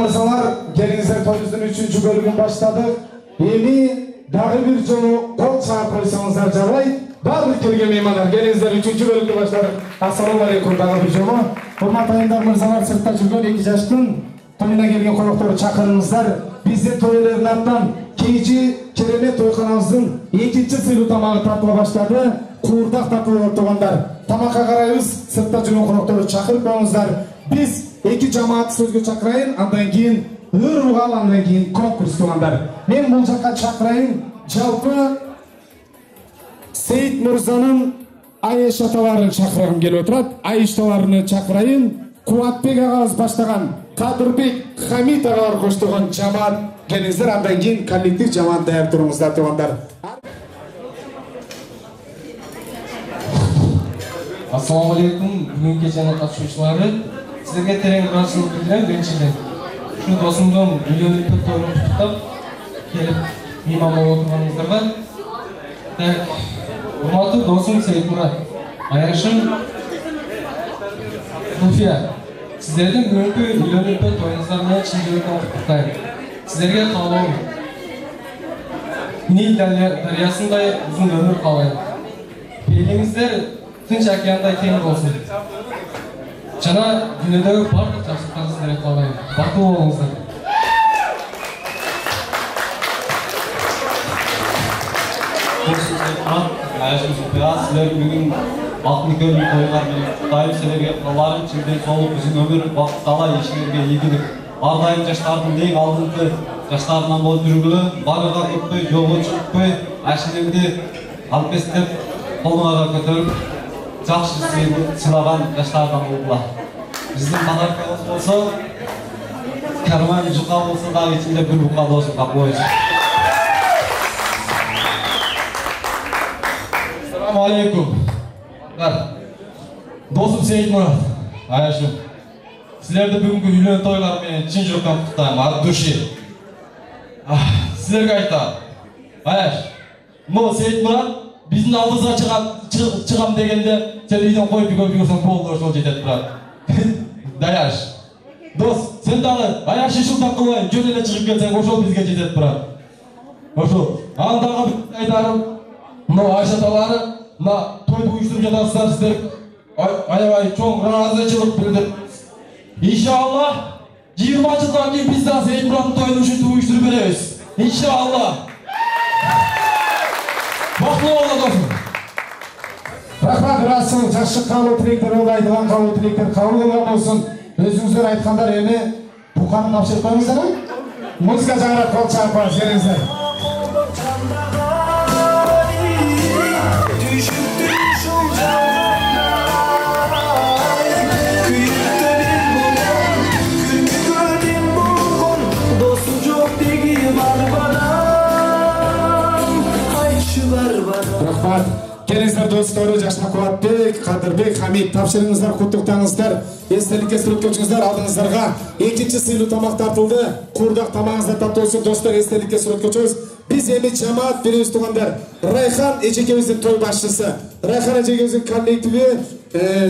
мырзалар, келиңиздер, тоюбуздун 3-бөлүгүн баштадык. Эми дагы бир жолу кол чаап койсоңуздар жарай. Барлык келген меймандар, келиңиздер, 3-бөлүгүн баштадык. Ассаламу алейкум, дагы бир жолу. Урматтуу айымдар, мырзалар, сыртта жүргөн 2 жаштын тоюна келген конокторду чакырыңыздар. Биздин той ээлеринин атынан кийинчи керемет тойканабыздын 2-чи сыйлуу тамагы тартыла баштады. Куурдак тартылып тургандар. Тамакка карайбыз, сыртта жүргөн конокторду чакырып коюңуздар. Биз 2 жамаат сөзгө чакырайын, андан кийин ыр угал, андан кийин конкурс кылгандар. Мен бул жакка чакырайын, жалпы Сейит мырзанын Айыш аталарын чакыргым келип отурат. Айышталарыны чакырайын. Кубатбек агабыз баштаган Кадырбек Хамит агалар коштогон жамаат келиңиздер, андан кийин коллектив жамаат даяр туруңуздар, туугандар. Ассаламу алейкум, бүгүнкү кеченин катышуучулары. Силерге терең ыраазычылык билдирем. Биринчиден, ушу досумдун үйлөнүп тоюн куттуктап келип мейман болуп отурганыңыздарга. Урматтуу досум Сейитмурат, аяшым Зульфия, сиздердин бүгүнкү үйлөнүп тоюңуздар менен чын жүрөктөн куттуктайм. Сиздерге каалоом Нил дарыясындай узун өмүр каалайм. Пейилиңиздер Тынч океандай кең болсун. Жана дүйнөдөгү бардык жакшылыктарды сиздерге каалайм. Бактылуу болуңуздар. Силер бүгүн бактылуу көрүнүп коюңар менен куттайм. Силерге кааларым чындын соолук узун өмүр, бакыт талай ишиңерге ийгилик. Ар дайым жаштардын эң алдыңкы жаштарынан болуп жүргүлө, багырга көппөй, жолго чыкпай, ашигеңди алып эстеп, колуңарга көтөрүп, жакшы сыйлаган жаштардан болгула. Биздин подаркабыз болсо, карман жука болсо дагы ичинде бир бука досун каппайбыз. Ассаламу алейкум. Досум Сейитмурат, аяшым. Силерди бүгүнкү үйлөнүү тойлар менен чын жүрөктөн куттуктайм, от души. Силерге айтам. Аяш, но Сейитмурат биздин алдыбызга чыгам дегенде сен үйдөн коюп үйгө жүрсөң болду, ошол жетет брат. Даяш. Дос, сен дагы аяш ишилтак кылбай жөн эле чыгып келсең, ошол бизге жетет брат. Ошол. Андагы айтарым, мына Айша аталары, мына тойду уюштуруп жатасыздар, сиздер аябай чоң ыраазычылык билдирип. Иншаллах 20 жылдан кийин биз да Сейитмураттын тоюн ушинтип уюштуруп беребиз. Иншаллах. Бактылуу боло досум. Рахмат, расыл, жакшы кабыл тилектер болду, айтылган кабыл тилектер кабыл болгон болсун. Өзүңүздөр айткандар эми буканы тапшырып коюңуздар. Музыка жаңырап кол чаап коюңуз, келиңиздер. Рахмат. Келиңиздер достору, жашна Кубатбек, Кадырбек, Хамит, тапшырыңыздар, куттуктаңыздар, эстеликке сүрөткөчүңүздар, алдыңыздарга 2-чи сыйлуу тамак тартылды. Куурдак тамагыңыздар таттуу болсун, достор, эстеликке сүрөткөчүбүз. Биз эми жамаат бирибиз туугандар. Райхан эжекебиздин той башчысы, Райхан эжекебиздин коллективи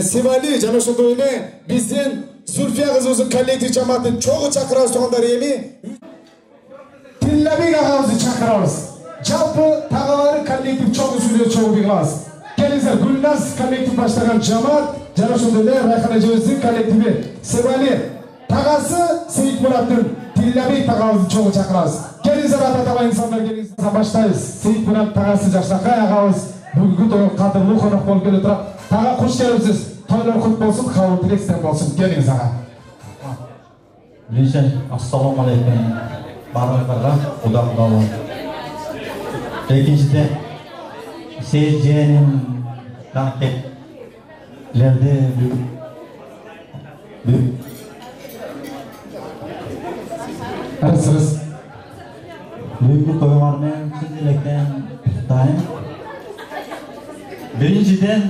Севали жана ошондой эле биздин Зульфия кызыбыздын коллектив жамаатын чогуу чакырабыз туугандар. Эми Тиллабек агабызды чакырабыз. Жалпы тағалары коллектив чоғы сүрөт чоғы бигаз. Келиңиздер, Гүлназ коллектив баштаган жамаат, жана ошондой эле Райхан эжебиздин коллективи Севали, тагасы Сейитмураттын Тиллабек тагабызды чоғы чакырабыз. Келиңиздер, ата-бай инсандар, келиңиздер, баштайбыз. Сейитмурат тагасы Жакшакай агабыз бүгүнкү тойго кадырлуу конок болуп келип турат. Тага куш келипсиз. Тойлор кут болсун, кабыл тилектер болсун. Келиңиз ага. Биринчиден, ассаламу алейкум барлыгыңарга, Кудай кудалуу. Экинчиден, Сейит жээнин танкетлерди арсыз бүгүнкү тоюңар менен чын электен куттуктайм. Биринчиден,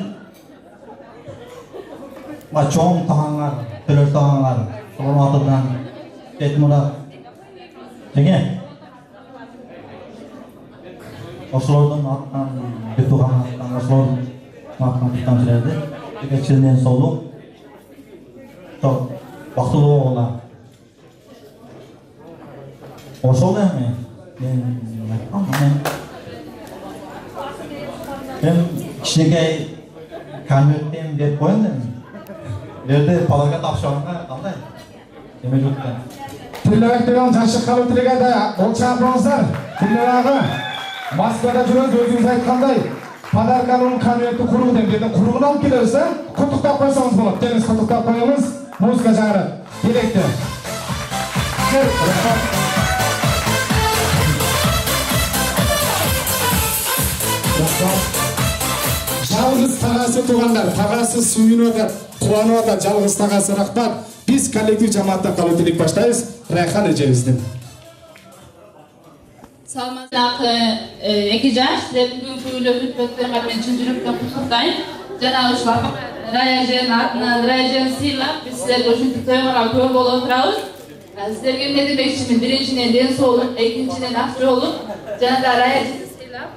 чоң тагаңар, төлөш тагаңар, ошонун атынан Сейитмурат жеңе. Ошолордун атынан, Бетуган атынан, ошолордун атынан куттуктайм силерди. Чынын соолук, бактылуу болгула. Ошол эми мен кичинекей конверттен берип коеюн эми. Жерде подарка тапшырганга кандай? Эме жок экен. Тилек деген жашы калып тилегеде ол чапыңыздар. Тилегагы Москвада жүрөбүз, өзүңүз айткандай подарканын конвертти куругу деп куругун алып келебиз, куттуктап койсоңуз болот. Келиңиз куттуктап коебуз. Музыка жаңырат. Тилекте. Жалғыз тағасы туғандар, тағасы сүйініп атат, қуанып атат, жалғыз тағасы рахмат. Біз коллектив жамаатта қалу тілек баштайыз. Райхан эжебизден. Саламатсыздар, эки жаш, силердин күйлөп өткөндөрүңөр менен чын жүрөктөн куттуктайм. Жана ушул Рая эженин атынан Рая эжени сыйлап, биз силерге ушинтип тоюңарга көр болуп отурабыз. Силерге эмне демекчимин? Биринчиден ден соолук, экинчиден ак жоолук, жана да Рая эжени сыйлап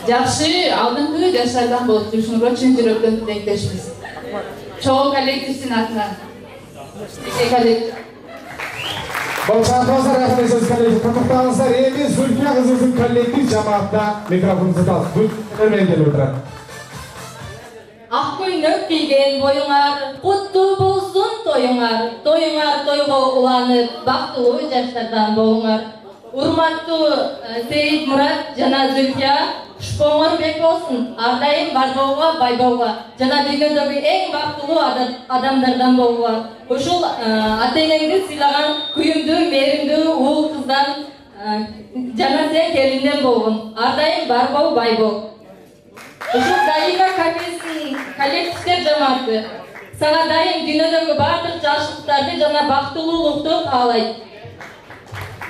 жакшы алдыңкы жаштардан болуп жүрүшүңөргө чын жүрөктөн тилектешпиз. Чоң коллективдин атынан. Бұл чапыңыздар, Райхан эжебиз коллектив куттуктаңыздар. Эми Зульфия кызыбыздын коллектив жамаатта микрофонду алып, бүт келип отурат. Ак көйнөк кийген боюңар, куттуу болсун тоюңар, тоюңар тойго уланып, бактылуу жаштардан болуңар. Урматтуу Сейит Мурат жана Зульфия, кушпоңор бек болсун, ар дайым барбауга, байбауга, жана дүйнөдөгү эң бактылуу адамдардан болуңар. Ушул ата-энеңди сыйлаган күйүмдүү, мээримдүү уул кыздан жана сен келинден болгун, ар дайым барбау, байбоо. Ушул Далига кафесинин коллективдер жамааты сага дайым дүйнөдөгү бардык жакшылыктарды жана бактылуулукту каалайт.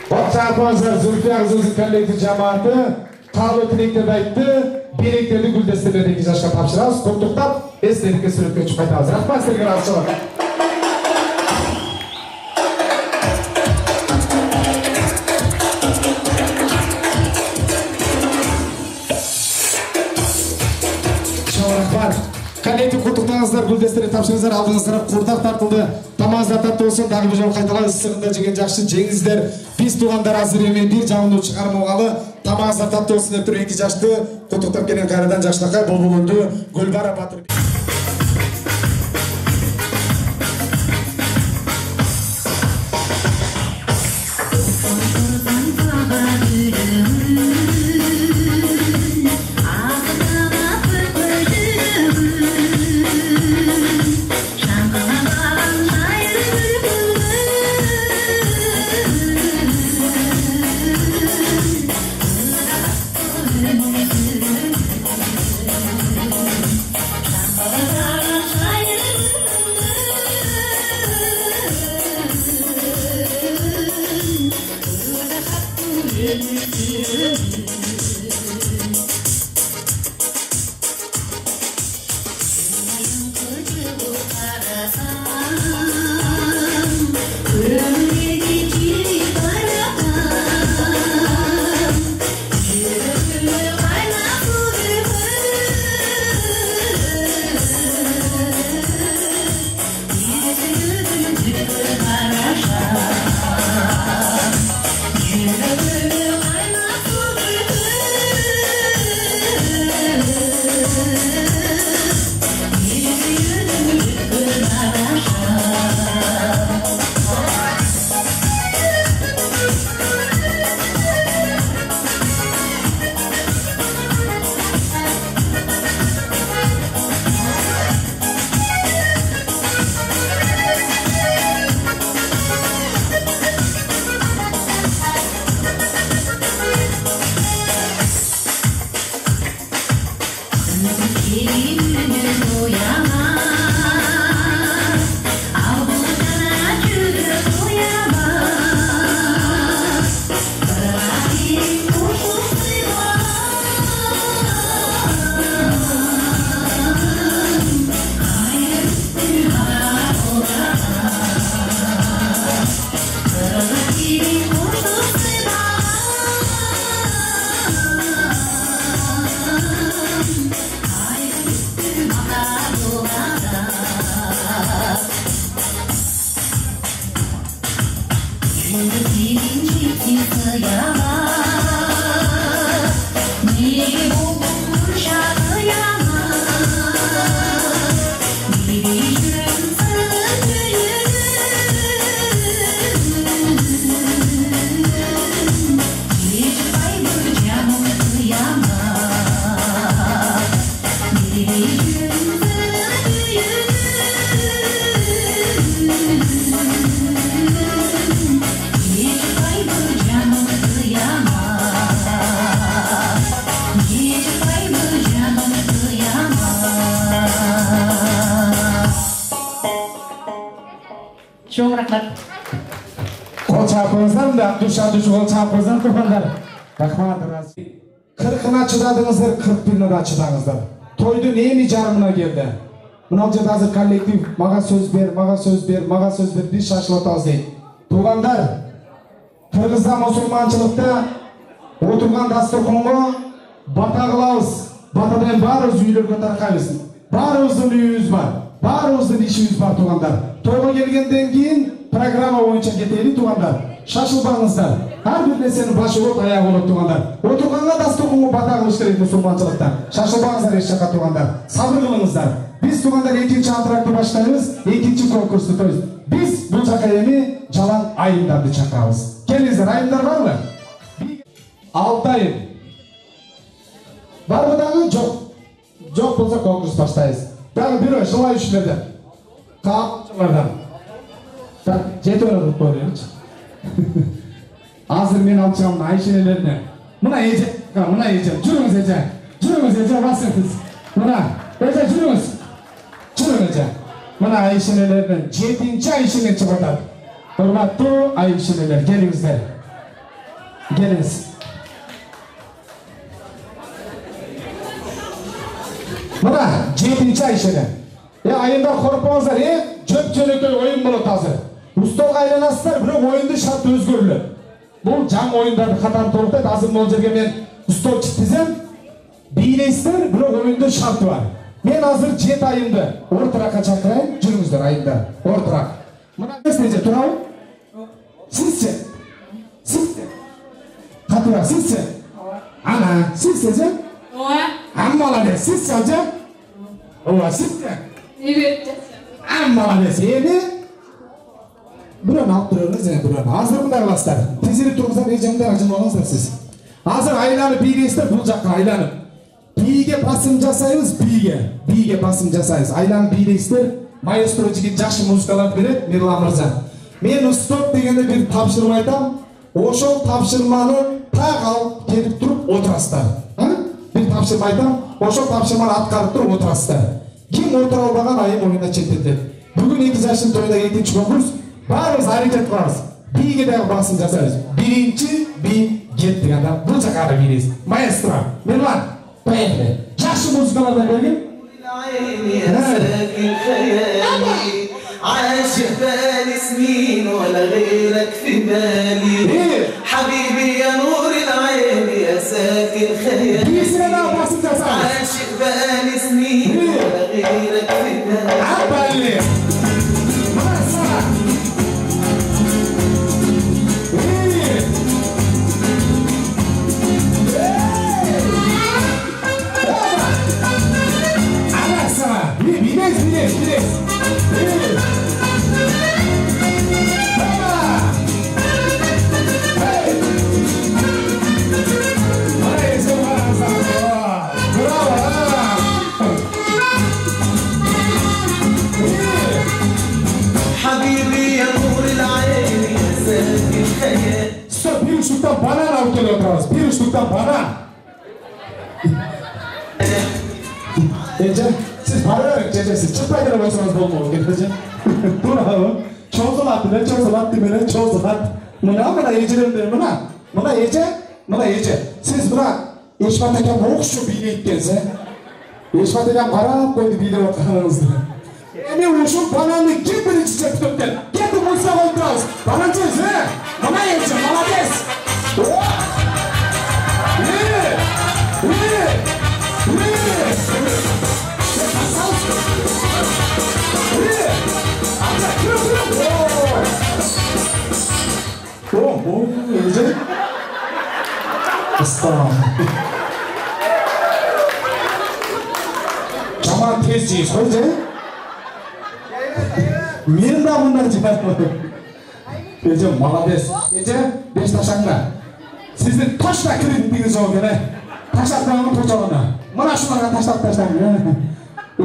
Бұл чапыңыздар, Зульфия кызыбыздын коллектив жамааты каалуу тилектерди айтты, билектерди гүлдестелерди эки жашка тапшырабыз. Куттуктап, эстеликке сүрөткө чыгып кайтабыз. Рахмат силерге, разычылык. Коллектив куттуктаңыздар, гүлдестерди тапшырыңыздар, алдыңыздар курдак тартылды. Тамагыңыздар таттуу болсун, дагы бир жолу кайталайбыз. Ысыгында жеген жакшы жеңиңиздер. Биз туугандар азыр эми бир жагымдуу чыгарым алгалы. Тамагыңыздар таттуу болсун деп туруп эки жашты куттуктап келген кайрадан жакшынакай Болболунду Гүлбара Батыр. Çok rahmat. Kol çarpınızdan da duşa kol çarpınızdan kurbanlar. Rahmat biraz. 40'ına çıdadыңыздар, 41'ine de çıdаңыздар. Toydu neyini jarımına geldi? Mынау жерде азыр коллектив мага сөз бер, мага сөз бер, biz шашылып атабыз дейт. Туғандар, Кыргызда мусулманчылыкта отырган дастурханга бата кылабыз. Батадан баарыбыз үйлөргө таркайбыз. Баарыбыздын үйүбүз бар. Баарыбыздын ишибиз бар туғандар. Тойго келгенден кийин программа боюнча кетели туғандар. Шашылбаңыздар. Ар бир нерсенин башы болот, аягы болот туғандар. Отырганга дастурханга бата кылыш керек мусулманчылыкта. Шашылбаңыздар эч жакка туғандар. Сабыр кылыңыздар. Biz туғандар экинчи антрактты баштайбыз, экинчи конкурсту тойбуз. Biz бул жака эми жалаң айымдарды чакырабыз. Келиңиздер, айымдар барбы? 6 айым. Барбы дагы? Жок. Жок болсо конкурс баштайбыз. Дагы бирөө желающийлерден. Каапчылардан. Так, жетөөнү коелучу. Азыр мен алчам Айшенелерден. Мына эже, жүрүңүз эже. Жүрүңүз эже, басыңыз. Мына, эже жүрүңүз. Жүрүңүз эже. Мына Айшенелерден 7-нчи Айшенен чыгып атат. Урматтуу Айшенелер, келиңиздер. Келиңиз. Мына 7-нчи Айшенен. Айымдар коркпоңуздар, жөп-жөнөкөй оюн болот азыр. Устолго айланасыздар, бирок оюндун шарты өзгөрүлөт. Бул жаңы оюндарды катары толуктайт. Азыр могул жерге мен устол чиктизем, бийлейсиздер, бирок оюндун шарты бар. Мен азыр 7 айымды ортуракка чакырайын, жүрүңүздөр айымдар, ортурак. Мына нерсе турабы? Сизчи? Катыра, сизчи? Ана, сизчи? Ооба. Молодец, сизчи ажа? Ооба, сизчи? Evet. Молодец, эми бирөөнү алып турабыз, бирөөнү. Азыр мындай кыласыздар. Тезирип туруңуздар, эжемдер ажын болуңуздар сиз. Азыр айланып бийлейсиздер, бул жакка айланып. Бийге басым жасайбыз, бийге басым жасайбыз. Айланып бийлейсиздер. Маэстро жигит жакшы музыкаларды берет, Мирлан мырза. Мен стоп дегенде бир тапшырма айтам. Ошол тапшырманы так алып келип туруп отурасыздар. Бир тапшырма айтам, ошол тапшырманы аткарып туруп отурасыздар. Ким отура албаган айым оюнда четтетет. Бүгүн 2 жаштын тоюнда 2-нчи конкурс. Баарыбыз аракет кылабыз. Бийге дагы басым жасайбыз. Биринчи бий кеттик анда. Бул жака бийлейсиз. Маэстро, Мирлан, поехали. Жакшы музыкалардан бергин. عاشق بالي سنين ولا غيرك في بالي حبيبي يا نور العين يا ساكن خيالي عاشق بالي سنين ولا غيرك في بالي Bir uçluktan banan alıp geliyor oturarız. Bir uçluktan banan. Ece, siz para verin Cece, siz çıkmayın olursanız olmalı. Ece, dur abi. Çoğuzulat demelen çoğuzulat. Mına Ece'den mına. Mına Ece. Siz bırak. Eşmat Ekem okşu bileyip gelse. Eşmat Ekem kararap koydu bileyip oturarınızda. Emi uşun bananı kim birinci çektirken? Kendi Musa oturarız. Banancıyız he? Mına Ece, молодец. Ece. Aslan. Çaman tezciyiz, Ece. Mirna bunlar çıkartmadı. Ece, молодец. Ece, 5 taşakla. Sizin taşla kreditiniz o gene. Taşaklarını kurtarana. Mına şunlarga taşlap.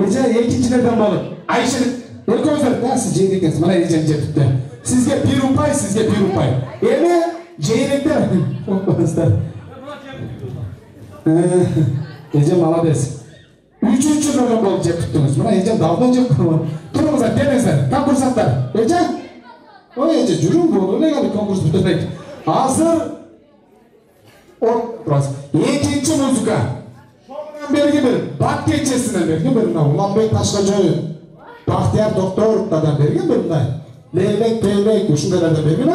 Ece ekinçilerden bolup. Ayşe'nin eközler da siz jeydi ekesiz. Mına Ece'nin jepipti. Sizge 1 rupay, sizge 1 rupay. Emi jeyrekler. Ece malades. 3 bölüm bolup jepiptiniz. Mına Ece daldan jep kurban. Turumuzlar, denizler, konkursatlar. Ece? O Ece, jürüm bolu. Ne kadar konkurs bitirmek. Hazır. Ekinci muzika. Şoğundan bergi bir, Bak geçesinden bergi bir. Ulanbek Taşkacı, Bahtiyar Doktor dadan bergi bir. Leylek, Peylek, uşundalardan bergi bir.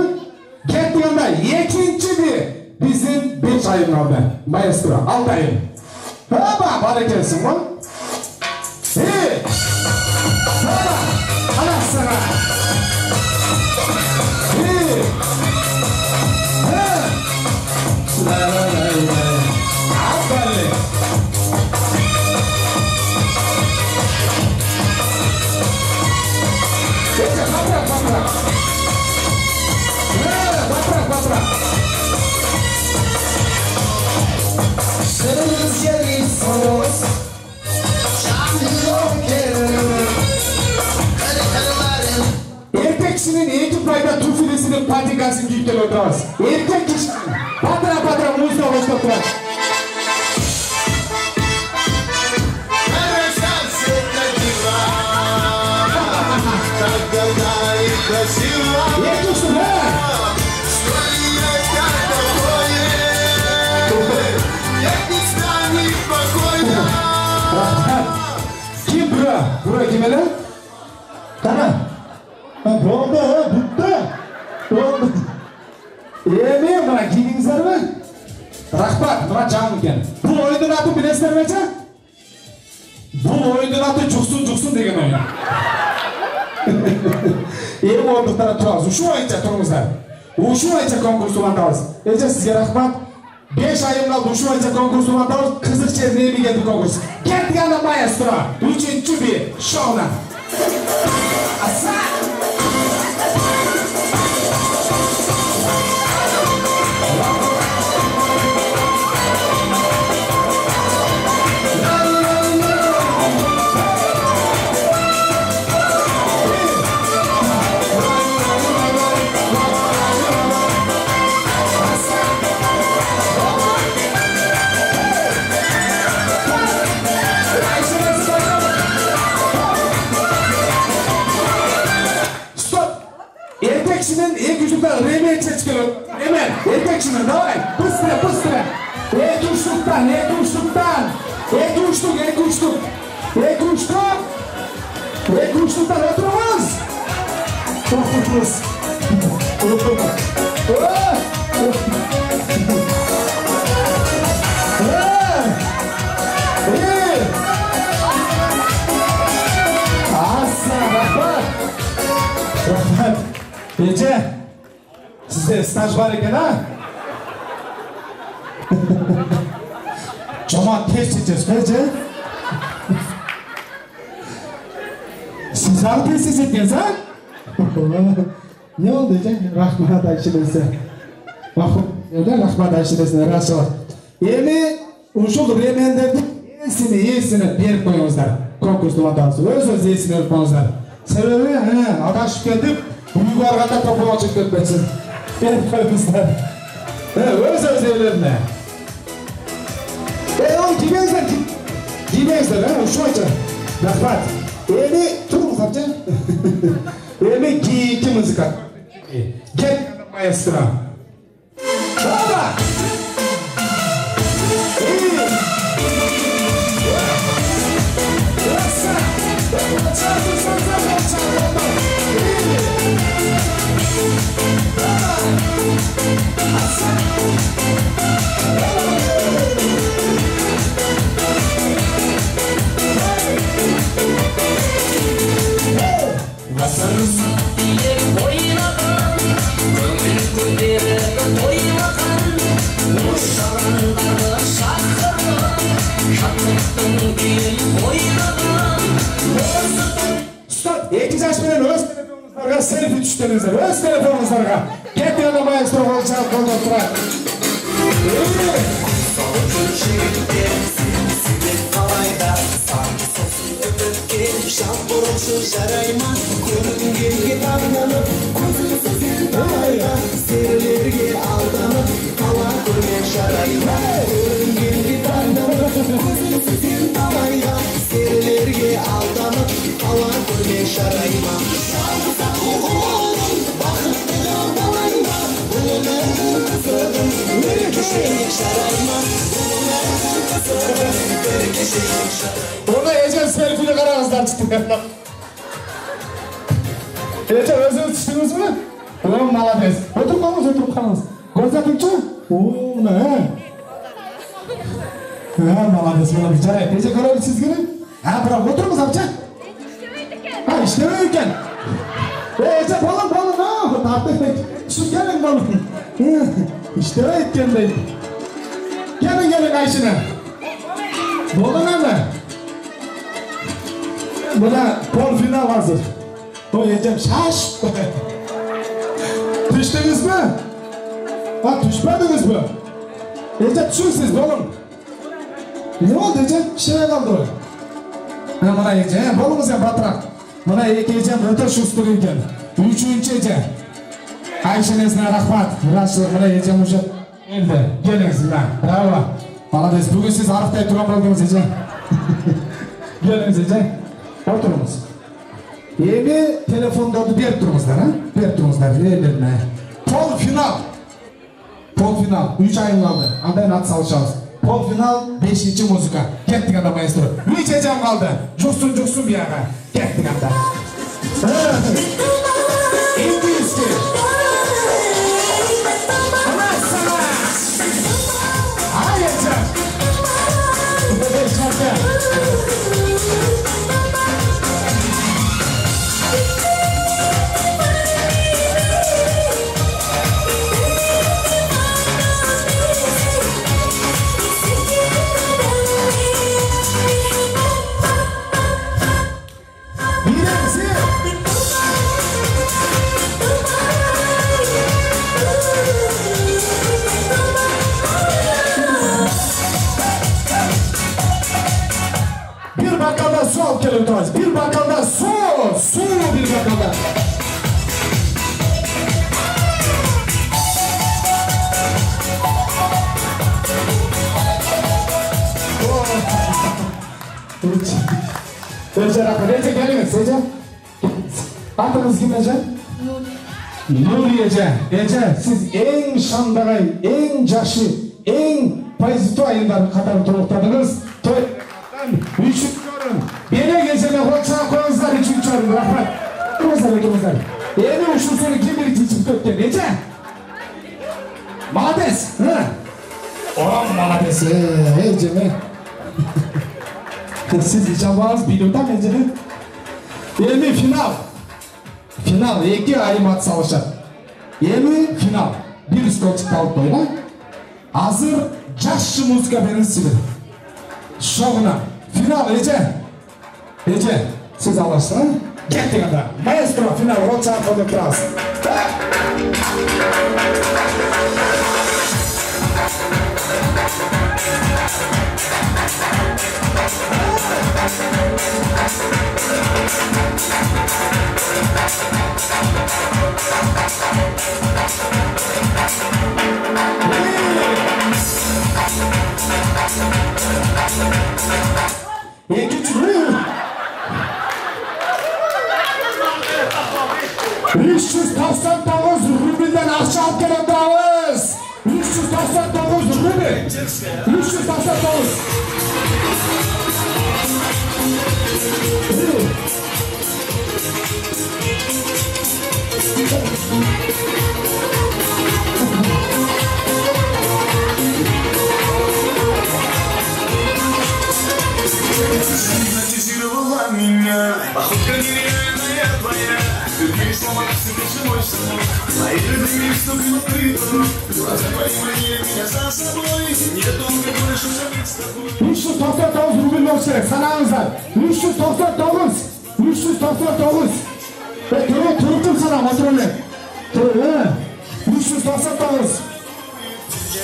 Kettiğinde ikinci bir bizim 5 ayın aldı. Maestro, Altay'ın. Haba, bari gelsin bu. Hey! Haba, anasına. Hey! Hey! Aferin. Ece, patrak. Patrak. Söz erkek kişinin iki payda tufilesinin patikasını giyip geliyor oturamaz. Erkek kişinin patra muzda hoşta oturar. Erkeksin ha? Kim bura? Bura kim hele? Kana? Boldu, Oldu. Emi, bana giydinizler mi? Rahbat, bana canım iken. Bu oyunun adı bilesizler mi Ece? Bu oyunun adı Cuksun degen oyun. Emi orduktara turabız. Uşu oyunca turumuzlar. Uşu oyunca konkursu ulandabız. Ece sizge rahmat. 5 ayım kaldı uşu oyunca konkursu ulandabız. Kızık çevreye mi geldi konkurs? Geldik anda maestro. 3. bir şovuna. Asa! Erkekçinin ilk uçluktan remeye çıkıyor. Hemen erkekçinin davay. Pıstıra. İlk uçluktan. İlk uçluktan oturumuz. Oturumuz. Rahmat. Ece, sizde staj var eken ha? Coma test edeceğiz Ece. Siz abi test edeceğiz ha? Ne oldu Ece? Rahmat Ayşe'lesi. Öyle Rahmat Ayşe'lesine rastlar. Emi, uşul remenlerdi. İyisini berip koyunuzlar. Konkursu vatansı. Öz iyisini örüp koyunuzlar. Sebebi adaşıp geldim. Büyük arganda topluma çıkıp etmesin. Berip koyunuzlar. Öz evlerine. O giymezler ha, şu açı. Rahmat. Emi, turumuz amca. Emi giyiki müzika. Gel maestro. Baba! Selfie düştünüzler, öz telefonunuzlara. Getirene maestro olacak konuşturak. okşu şarayma Ko'ringenga tanlanıp ko'zimsizin talayga Serilerge aldanıp tala ko'rgan şarayma Ko'ringenga tanlanıp ko'zimsizin talayga Serilerge aldanıp tala ko'rgan şarayma Şalsa oğlum bakıtlı balayma Bulunardım kızırdım bir kişilik şarayma Bulunardım kızırdım bir kişilik şarayma Ona Ece selfie'li karağızdan çıktı. Ece özünüz çıktınız mı? Ulan malades. Oturup kalınız. Göz yapınca? Ooo ne? Malades bana bir çare. Ece kararlı çizgini. Bırak oturunuz amca. İşlemeyken. Ece balın. Şu gelin balın. İşlemeyken de. Gelin Ayşin'e. Bolun hemen. Buna pol final hazır. O Ecem şaş. Düştünüz mü? Düşmediniz mi? Ecem düşürsünüz oğlum. Ne oldu Ecem? Bir şey kaldı o. Buna Ecem, bolumuz ya batrak. Buna Ecem röter şustur ekan. Üçüncü Ecem. Ayşe'nesine rahmat. Raşlı buna Ecem uşak. Endi, geliniz lan. Bravo. Malades, bugün siz harftay turan boldunuz Ecem. Geliniz Ecem. Oturunuz. Evi telefonda berip turmuzlar, ha? Berip turmuzlar, ellerine. Pol final. 3 ayın kaldı. Andayn at salışabız. Pol final 5-ci muzika. Kettik anda maestro. 3 Ecem kaldı. Cuksun bir yağa. Kettik anda. İngilizce. Anasana. Hay Ecem. Bir bakkalda su al kelebekler. Bir bakkalda su bir bakkalda. Ece geliniz Ece. Adınız kim Ece? Nuri Ece. Ece siz en şandagay, en jaşı, en pozitif ayınların katarı tolukladınız. Üçüncü orun. Beni geçene hoşça koyunuzlar üçüncü orun. Rahmet. Kımızlar. Evi uşun sonu kim bir içip kökten. Ece. Malades. Oğlum malades. Ece mi? Siz icabınız biliyordan Ece'nin. Evi final. 2 ayım at savaşar. Evi final. Bir üst kolçuk kalıp doyla. Hazır jaşçı muzika benim silir. Şovuna. Final Ece. Siz alırsınız. Kettik anda. Maestro final. Roça for the class. İkinci 399 rubilden akça alıp gelen dağız. 399 rubil. 399. Загипнотизировала меня, походка нереальная твоя. Ты сама встретишь мой сон, мои любимые вступила в притон. Глаза твои манили меня за собой, недолго больше жить с тобой. 399 rubil olacak, sanağınızlar. 399. Turuttum sana kontrolü. 399.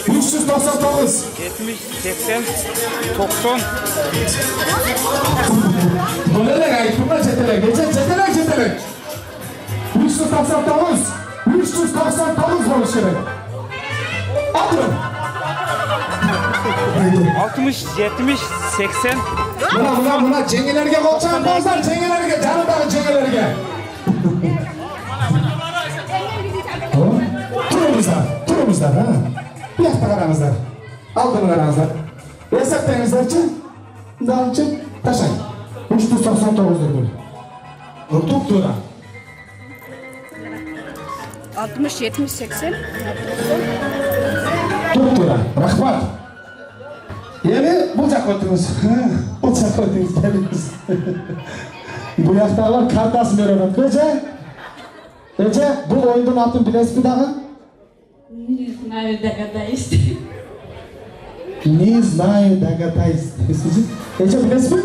399. 70, 80, 90. Böyle de gayet bunlar çeteler. Gece 399, 399 болуş керек. Atırın. 60, 70, 80. Buna cengelerge kolçan bozlar, cengelerge, canıдағы cengelerge. Turumuzlar, ha? Bir yakta qaramızlar. Aldığını qaramızlar. Eseptenizlerçi, dalçı, taşay. 399'dur böyle. Tutup dura. 60, 70, 80. Tutup dura. Rahmat. Yani bu çakotunuz. Bu çakotunuz geliniz. Bu yaktağlar kartas meronat. Ece, bu oyunun atın bilesi bir daha? Не знаю, догадаюсь. Не знаю, догадаюсь. Ece bilesi mi?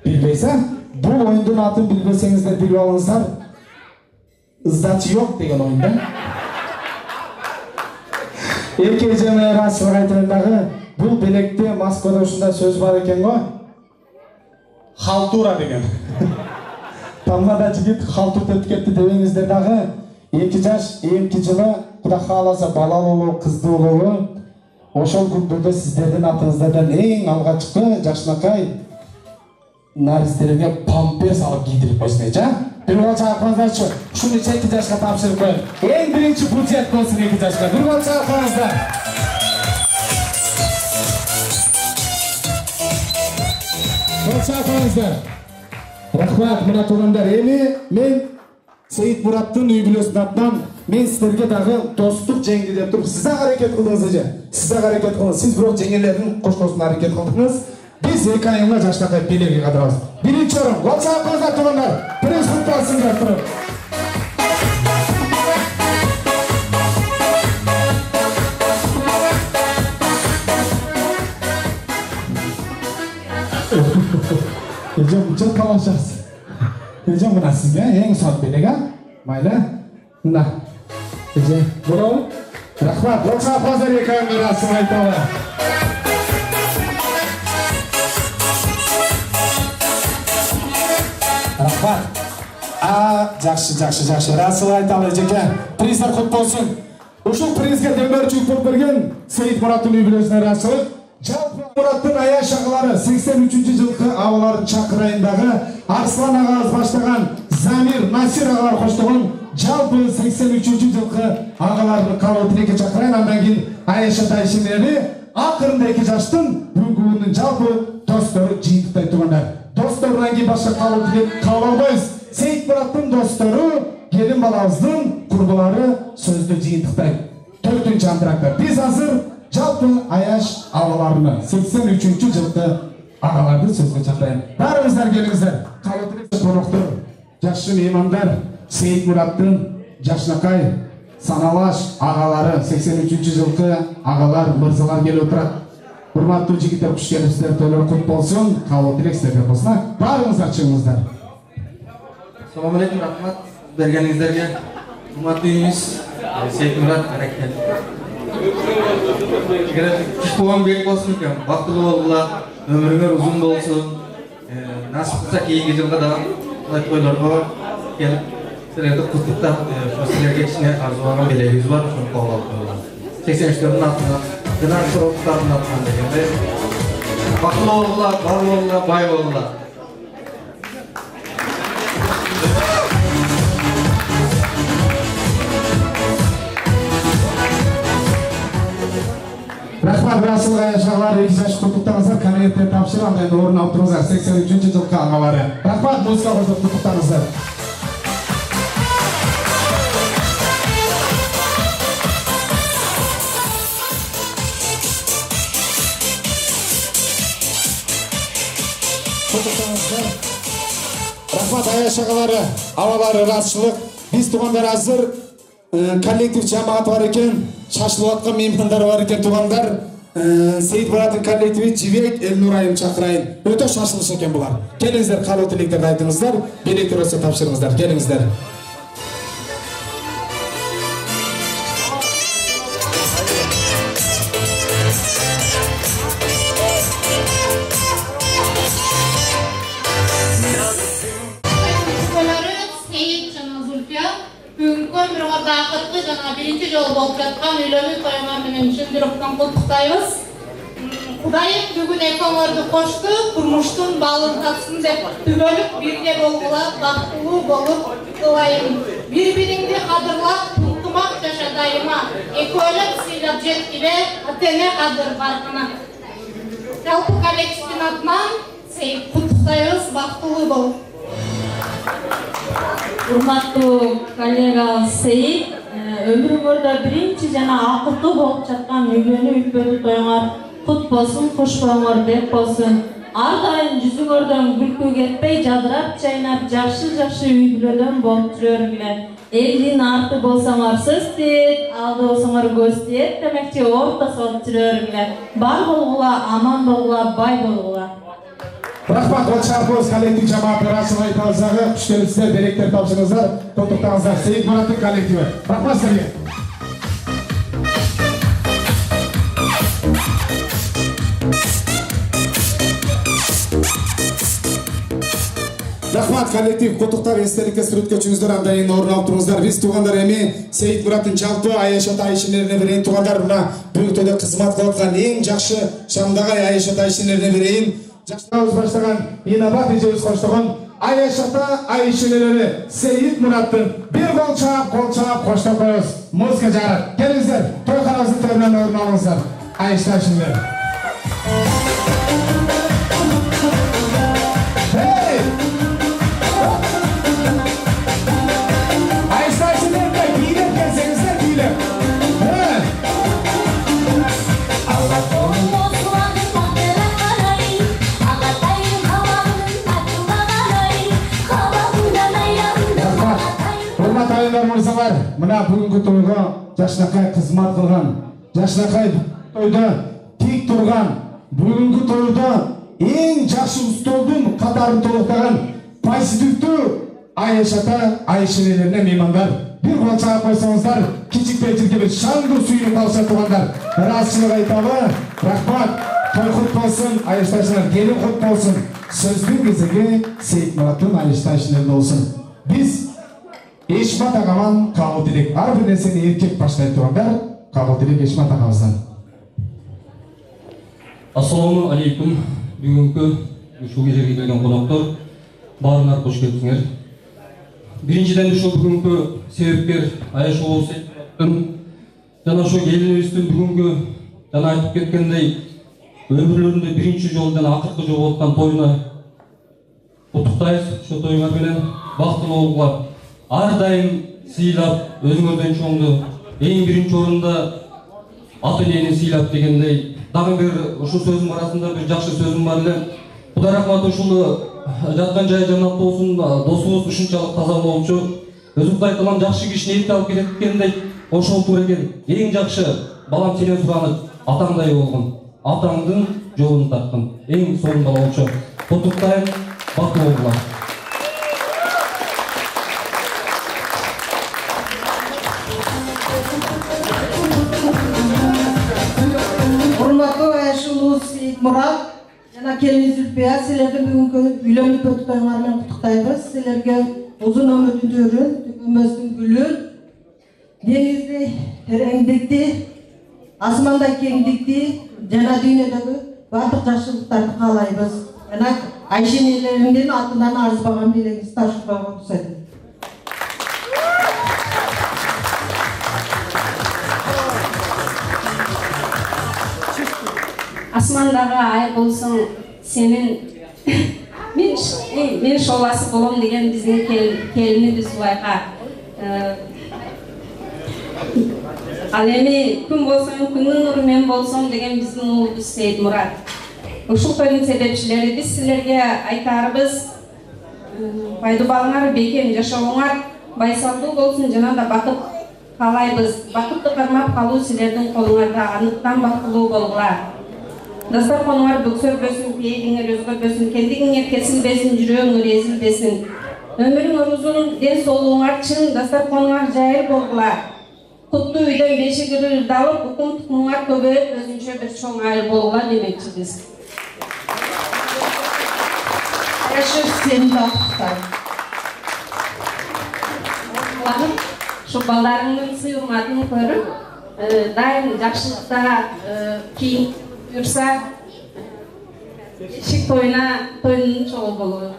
Bilmeysen, bu oyunun atın bilmeseniz bilip alınızlar. Izdacı yok degen oyunda. Erke Ece'me rasılık aytırınдағы, bu belekte Moskvada uşunda söz var eken go? Haltura degen. Tamada jigit haltur tetip ketти дебеңиздер дагы. 2 жаш, 2 жылы Кудай кааласа балалы болуу, кыздуу болуу. Ошол күндөрдө сиздердин атыңыздардан эң алгачкы жакшынакай наристерге памперс алып кийдирип койсун эже. Bir gol çarpmanızlar. Şunu 2 yaşa tapşırıp koyun. En birinci budjet olsun 2 yaşa. Bir gol çarpmanızlar. Gol çarpmanızlar. Rahmat, mına tuğanlar. Men Seyit Murat'ın üybilösün atынан men sizlerge dağı dostluk cengi dep turup size hareket kıldınız ece. Size hareket kıldınız. Siz bırak cengilerin koşkosuna hareket kıldınız. Biz 2 ayınla jaştakay belegi kadırabız. Birinci orun. Gol çarpmanızlar tuğanlar. Prens futbolsuzlar turup. Ecem çok kalaşarsın. Ecem buna sizge en son belega. Mayla. Buna. Ecem. Bro. Rahmat. Yoksa pazar yıkayın mirasını aytalı. Rahmat. Жақшы. Расыл айталы жеке. Приздар құт болсын. Ушул призге демберчилик болуп берген Сейит Мураттын үйбүлөсүнө расылык. Жалпы Мураттын аяш агалары 83-жылкы абалардын чакырайындагы Арслан агабыз баштаган Замир Насир агалар коштогон жалпы 83-жылкы агаларды кабыл тилекке чакырайын. Андан кийин аяш ата ишенери акырында 2 жаштын бүгүнкү күндүн жалпы достору жыйынтыктай тургандар. Dostlarından ki başka kavga almayız. Seyit Murat'ın dostları, gelin balağızın kurbuları sözlü ciyintiktay. 4. antrakta. Biz hazır Жалпы аяш ağalarını 83. жылkı ağalarını sözlü çatlayın. Barımızlar gelingizler. Kalıtırız konuktur. Жақшы meymanlar Seyit Murat'ın Jaşnakay Sanalaş ağaları 83. жылkı ağalar mırzalar gelip oturat. Hurmatlı jigitler, kuş gelipsizler, toylor kut bolsun, kabul tilek sizlerге болсун. Barыңızlar чыгыңыздар. Assalomu alaykum, rahmat berganingizlarga. Hurmatli uyimiz Seyit Murat Barakal. Kuch tuğan bek bolsun ekan, baxtli bo'linglar, ömrüңөр uzun bolsun. Nasip qilsa keyingi жылга да Кудай toylarga kelip sizlerdi qutluktab, sizlerge kichkina arzulagan belegingiz bor, shuni qabul qilinglar. 83'lerin altından Dinar sorumlularının altından degende Baklı oğullar, bar oğullar, bay oğullar. Rahmat Rasıl'a yaşarlar, 2 yaş kutluklarınızlar, kabinetleri tapşırı andayında orunu altırızlar, 83. жылkı ağaları. Rahmat muzika koşup kutluklarınızlar. Rahmat аяш агалары, абалары расчылык. Биз тугандар азыр коллектив жамаат бар экен, шашылып аткан меймандар бар экен тугандар. Сейит Мураттын коллективи Жибек Элнур айым чакырайын. Өтө шашылыш экен булар. Келиңиздер, калуу тилектерди айтыңыздар, белектер болсо тапшырыңыздар. Келиңиздер. Seyit Canazulpya ömrüňizde akırkı jana birinci jol bolup жаткан üylönүү toyuňar менен чын жүрөктөн куттуктайбыз. Кудайым бүгүн экөөңөрдү кошту, турмуштун балын татсын деп түбөлүп бирге болгула, бактылуу болуп кылайым. Бири-бириңди кадырлап, ынтымак жаша дайыма. Экөөлөп сыйлап жеткиле, ата-эне кадыр баркына. Жалпы коллективдин атынан Сейит куттуктайбыз, бактылуу болуп. Урматтуу коллега Сейит, өмүрүңөрдө биринчи жана акылдуу болуп жаткан үйлөнүү үппөлүү тоюңар кут болсун, куш болуңар деп болсун. Ар дайым жүзүңөрдөн күлкү кетпей, жадырап, чайнап, жакшы үй бүлөдөн болуп жүрөрүңөр. Элдин арты болсоңор сөз тиет, алды болсоңор көз тиет демекчи ортосу болуп жүрөрүңөр. Бар болгула, аман болгула, бай болгула. Рахмат, Отчарбоз коллектив жамаат арасына айталсагы, күчтөрүңүздөр, беректер тапшырыңыздар, токтоктаңыздар. Сейит Мураттын коллективи. Рахмат силерге. Рахмат коллектив, куттуктап эстеликке сүрөткө чүңүздөр, андайын орун алып туруңуздар. Биз туугандар эми Сейит Мураттын жалпы Айаш ата ишенерине берейин. Туугандар мына бүгүнкү кызмат кылып аткан эң жакшы шамдагай Айаш ата ишенерине берейин. Жакшыбыз баштаган инабат эжебиз коштогон Айаш ата ишенелери Сейит Мураттын бир кол чаап коштоп коебуз. Музыка жарат. Келиңиздер, тойканабыздын төрүнөн орун алыңыздар. Айаш ата ишенелери. Мырзалар, мына бүгүнкү тойго жашнакай кызмат кылган, жашнакай тойдо тик турган, бүгүнкү тойдо эң жакшы устолдун катарын толуктаган позитивдүү Айаш ата ишенелерине меймандар. Бир кол чаап койсоңуздар, кичикпейчиликке бир шаңдуу сүйүнүп алышат туугандар. Ыраазычылык айтабы? Рахмат. Той кут болсун, Айаш ата келин кут болсун. Сөздүн кезеги Сейит Мураттын Айаш ата ишенелерине болсун. Биз Эшмат агаман кабыл дилек. Ар бир нерсени эркек баштайт тургандар. Кабыл дилек Эшмат агабыздан. Ассаламу алейкум. Бүгүнкү ушул кезерге келген коноктор, баарыңар кош келипсиңер. Биринчиден ушул бүгүнкү себепкер Айаш Сейиттин жана ошо келинибиздин бүгүнкү жана айтып кеткендей өмүрлөрүндө биринчи жолу жана акыркы жолу болуп аткан тоюна куттуктайбыз. Ошо тоюңар менен бактылуу болгула. Ар дайым сыйлап, өзүңөрдөн чоңду эң биринчи орунда ата-энени сыйлап дегендей. Дагы бир ушул сөзүм арасында бир жакшы сөзүм бар эле. Кудай рахмат ушул жаткан жай жанат болсун, досубуз ушунчалык таза болчу. Өзүм айтылам жакшы кишини эрте алып кетет дегендей, ошол туура экен. Эң жакшы балам сенен суранып, атаңдай болгон. Атаңдын жолун тарткын. Эң сонун бала болчу. Куттуктайм, бактылуу болгула. Сейит Мурат жана келиниз Зүлпия, силердин бүгүнкү үйлөнүп өткөнүңөр менен куттуктайбыз. Силерге узун өмүрдүн төрүн, түгөнбөстүн гүлүн, деңизди тереңдикти, асмандай кеңдикти жана дүйнөдөгү бардык жакшылыктарды каалайбыз. Жана Айшенелериңдин атынан арызбаган белеңиз ташыбага уруксат. Асмандагы ай болсоң, сенин мен шоласы болом деген биздин келинибиз Зулайха. Ал эми күн болсоң, күнүн нуру мен болсом деген биздин уулубуз Сейит Мурат. Ушул тойдун себепчилери биз силерге айтарбыз. Пайдубалыңар бекем жашооңар байсалдуу болсун жана да бакыт каалайбыз. Бакытты кармап калуу силердин колуңарда, анықтан бактылуу болгула. Дастарханыңар бөксөрбөсүн, пейигиңер өзгөрбөсүн, кендигиңер кесилбесин, жүрөгүңөр эзилбесин. Өмүрүңөр узун, ден соолугуңар чың, дастарханыңар жайыл болгула. Куттуу үйдөн бешиги ырдалып, укум тукумуңар көбөйүп, өзүнчө бир чоң айыл болгула демекчибиз. Сени бактыктайм. şu ballarının sıyırmadığını görüp daim жақшылықта кейін жүрсе шик тойының çoğu болуы.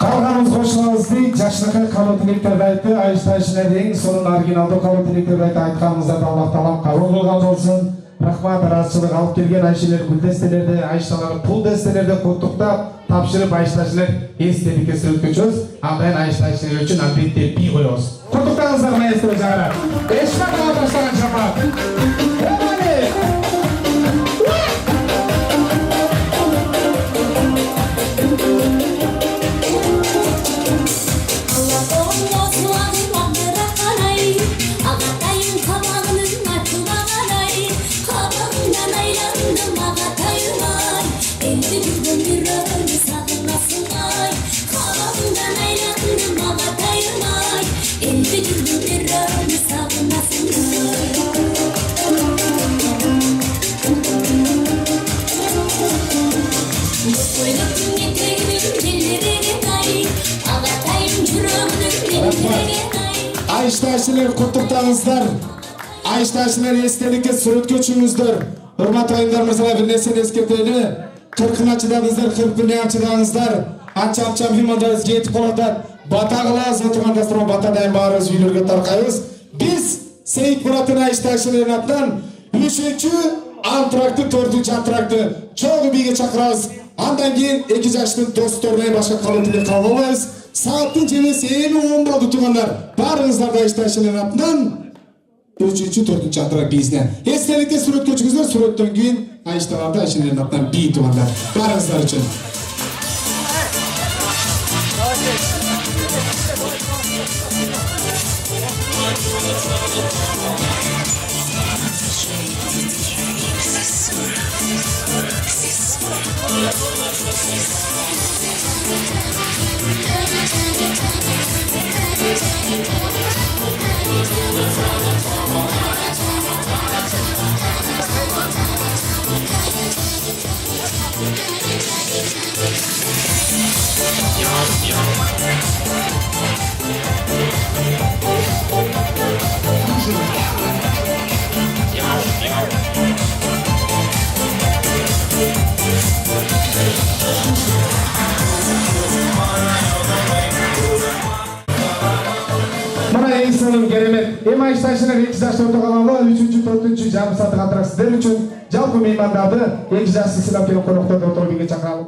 Қалғанымыз қошылыңызды жашынықы қабыл тілектерді айтты, айшта-айшына дейін соның оригиналды қабыл тілектерді айтқанымызда Аллах Тағала қабыл қылған болсын. Рахмат, разышылық алып келген айшелер гүл дестелерді, айшталары пұл дестелерді құттықтап, тапшырып айшта-айшылар естелікке өткіземіз. Андайын айшта-айшылар үшін әлбетте би қоямыз. Құттықтаңыздар маэстро жағара. Ешқақ алдырсаған жапа. Айшта-айшылар құттықтаңыздар. Айшта-айшылар естелікке суретке түсіңіздер. Hurmat ayınlar mırzalar bir nesini eskirteli. 40'ını açıdağınızlar, 40'ını açıdağınızlar. Açam hümandarız yetip oladır. Batağılaz oturmandastırma batadayın bağırız, videoga tarqayız. Biz Seyit Murat'ın Ayşta-ayşıların atlan 3-cü antraktı, 4-cü antraktı çoğu biге çakırağız. Andan keyin 2 yaştın dostlarına başka kalıntıda kalmalıyız. Saatin cemesi eğimi 10 oldu tuğanlar. Barınızlar da Ayşta-ayşıların atlan 3-cü, 4-cü antrak bizden. Estelikte suret köçünüzler, suretten keyin Ayştalarda Ayşıların atlan bir tuğanlar. Barınızlar için. Mana insanın keremet. Hem Ayşta-ayşılar 2 yaşta oturğanlar 3-cü, 4-cü жарым saatlik antrak sizler üçün жалпы меймандарды 2 yaşlı silap kelip konuklarda oturup birge çakıralım.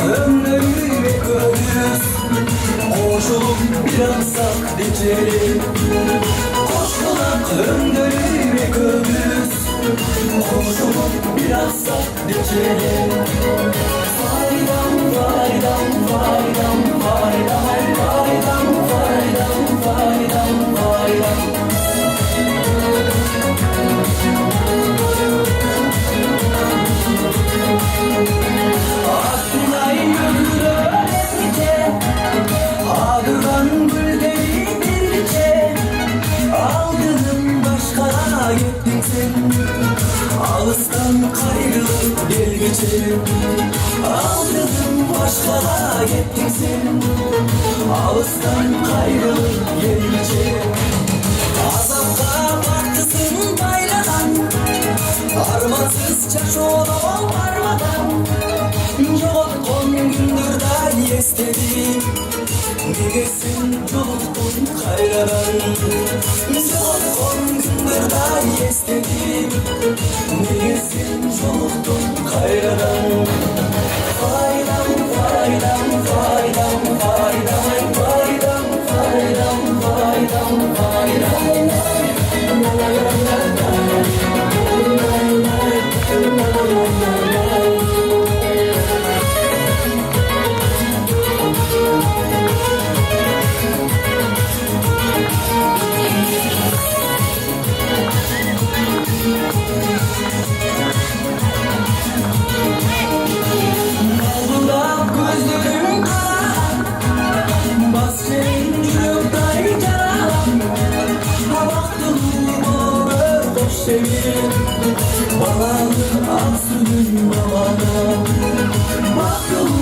Ömrüme göğüs koşulup bir ansak dikerim. Koşkulak ömrüme göğüs koşulup bir ansak dikerim. Faydam, faydam, faydam, faydam, faydam, faydam, faydam, faydam. Aklınayım ömrüne ağırdan gülleri birlikte. Aldırdım başkana gittin sen. Ağızdan kayrılıp gel geçerim. Aldırdım başkana gittin sen. Ağızdan kayrılıp gel geçerim. Azapta baktısın bayradan. Armansız çaşoğlu varmadan. Yoğutkun gündürda estedim. Negesin yoluktun kayradan. Yoğutkun gündürda estedim. Negesin yoluktun kayradan. Faydam, faydam, faydam, faydam, faydam, faydam, faydam, faydam. Balanı aksın babana. Baktım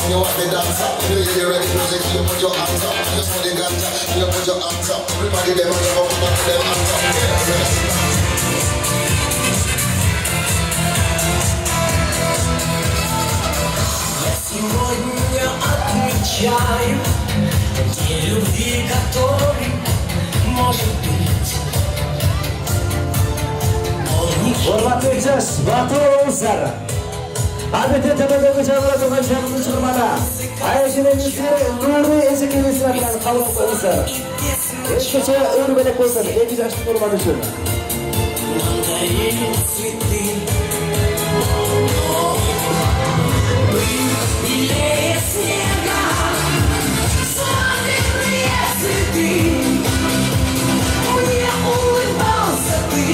You want the dance up, you hear the music, you put your hands up. Just for the ganja, you put your hands up. Everybody them on the up, put them hands up. Я сегодня отмечаю день любви, который может быть. Hormatli jaz, vaqtlar. Albatta tepedagi chaqaloq to'g'rishamizning chiqarmada. Ayashingizni nurli ezikligingizlar bilan qabul qilinglar. Hech qachon o'rgilib qo'ysin, eng yaxshi hurmat uchun. Белее снега, солнечные цветы. Мне улыбался ты.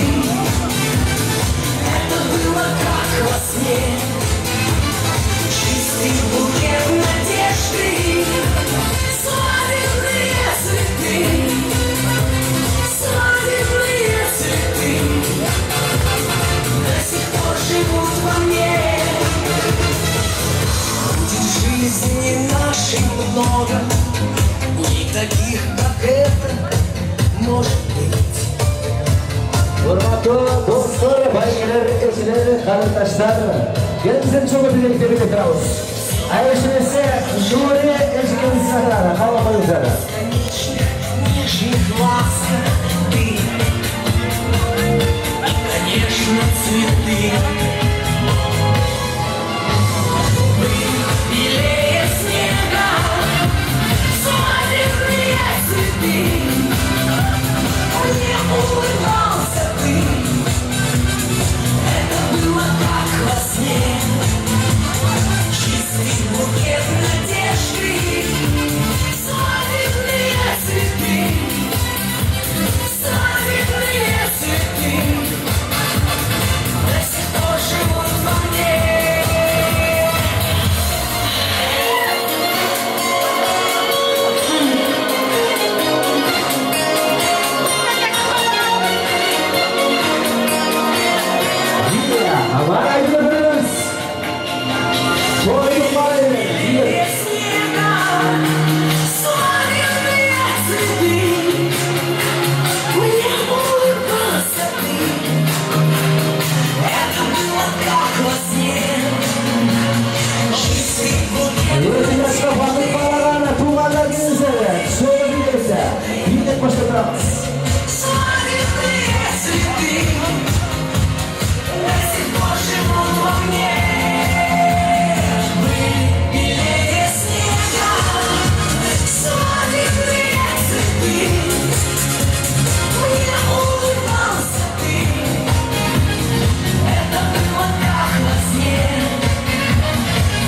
Это было как во сне. Чистый букет надежды. Свадебные цветы. Свадебные цветы. До сих пор живут во мне. Будет в жизни нашей много. Не таких, как это, может быть. Hurmatli do'stlar, baylar, ezilar, qarindoshlar, kelingizlar cho'g'ib tebrik etamiz. Ayashingizni nurli ezikligingizlar qabul qilinglar. Нежных ласк ты. И, конечно, цветы. Белее снега, свадебные цветы. Мне улыбался ты. Это было как во сне. Чистый букет надежды. Свадебные цветы. Свадебные цветы. До сих пор живут во мне. Белее снега, свадебные цветы. Мне улыбался ты. Это было как во сне. Чистый букет свадебные цветы. До сих пор живут во мне. Белее снега, свадебные цветы. Мне улыбался ты. Это было как во сне.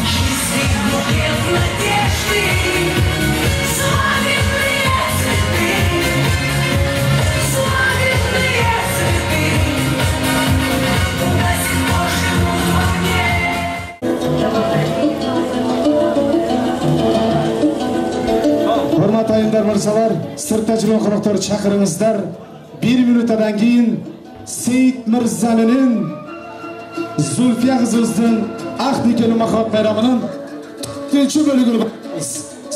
Чистый букет надежды. Свадебные цветы. Свадебные цветы. До сих пор живут во мне. Hurmatli ayinlar mirzalar, sirtda jirgan qonaqlar chaqiringizlar. 1 minutdan keyin Seyit Mirzalining Zulfiya qizimizning Ahnikeli maqom bayramining 4-bo'ligini bo'lamiz.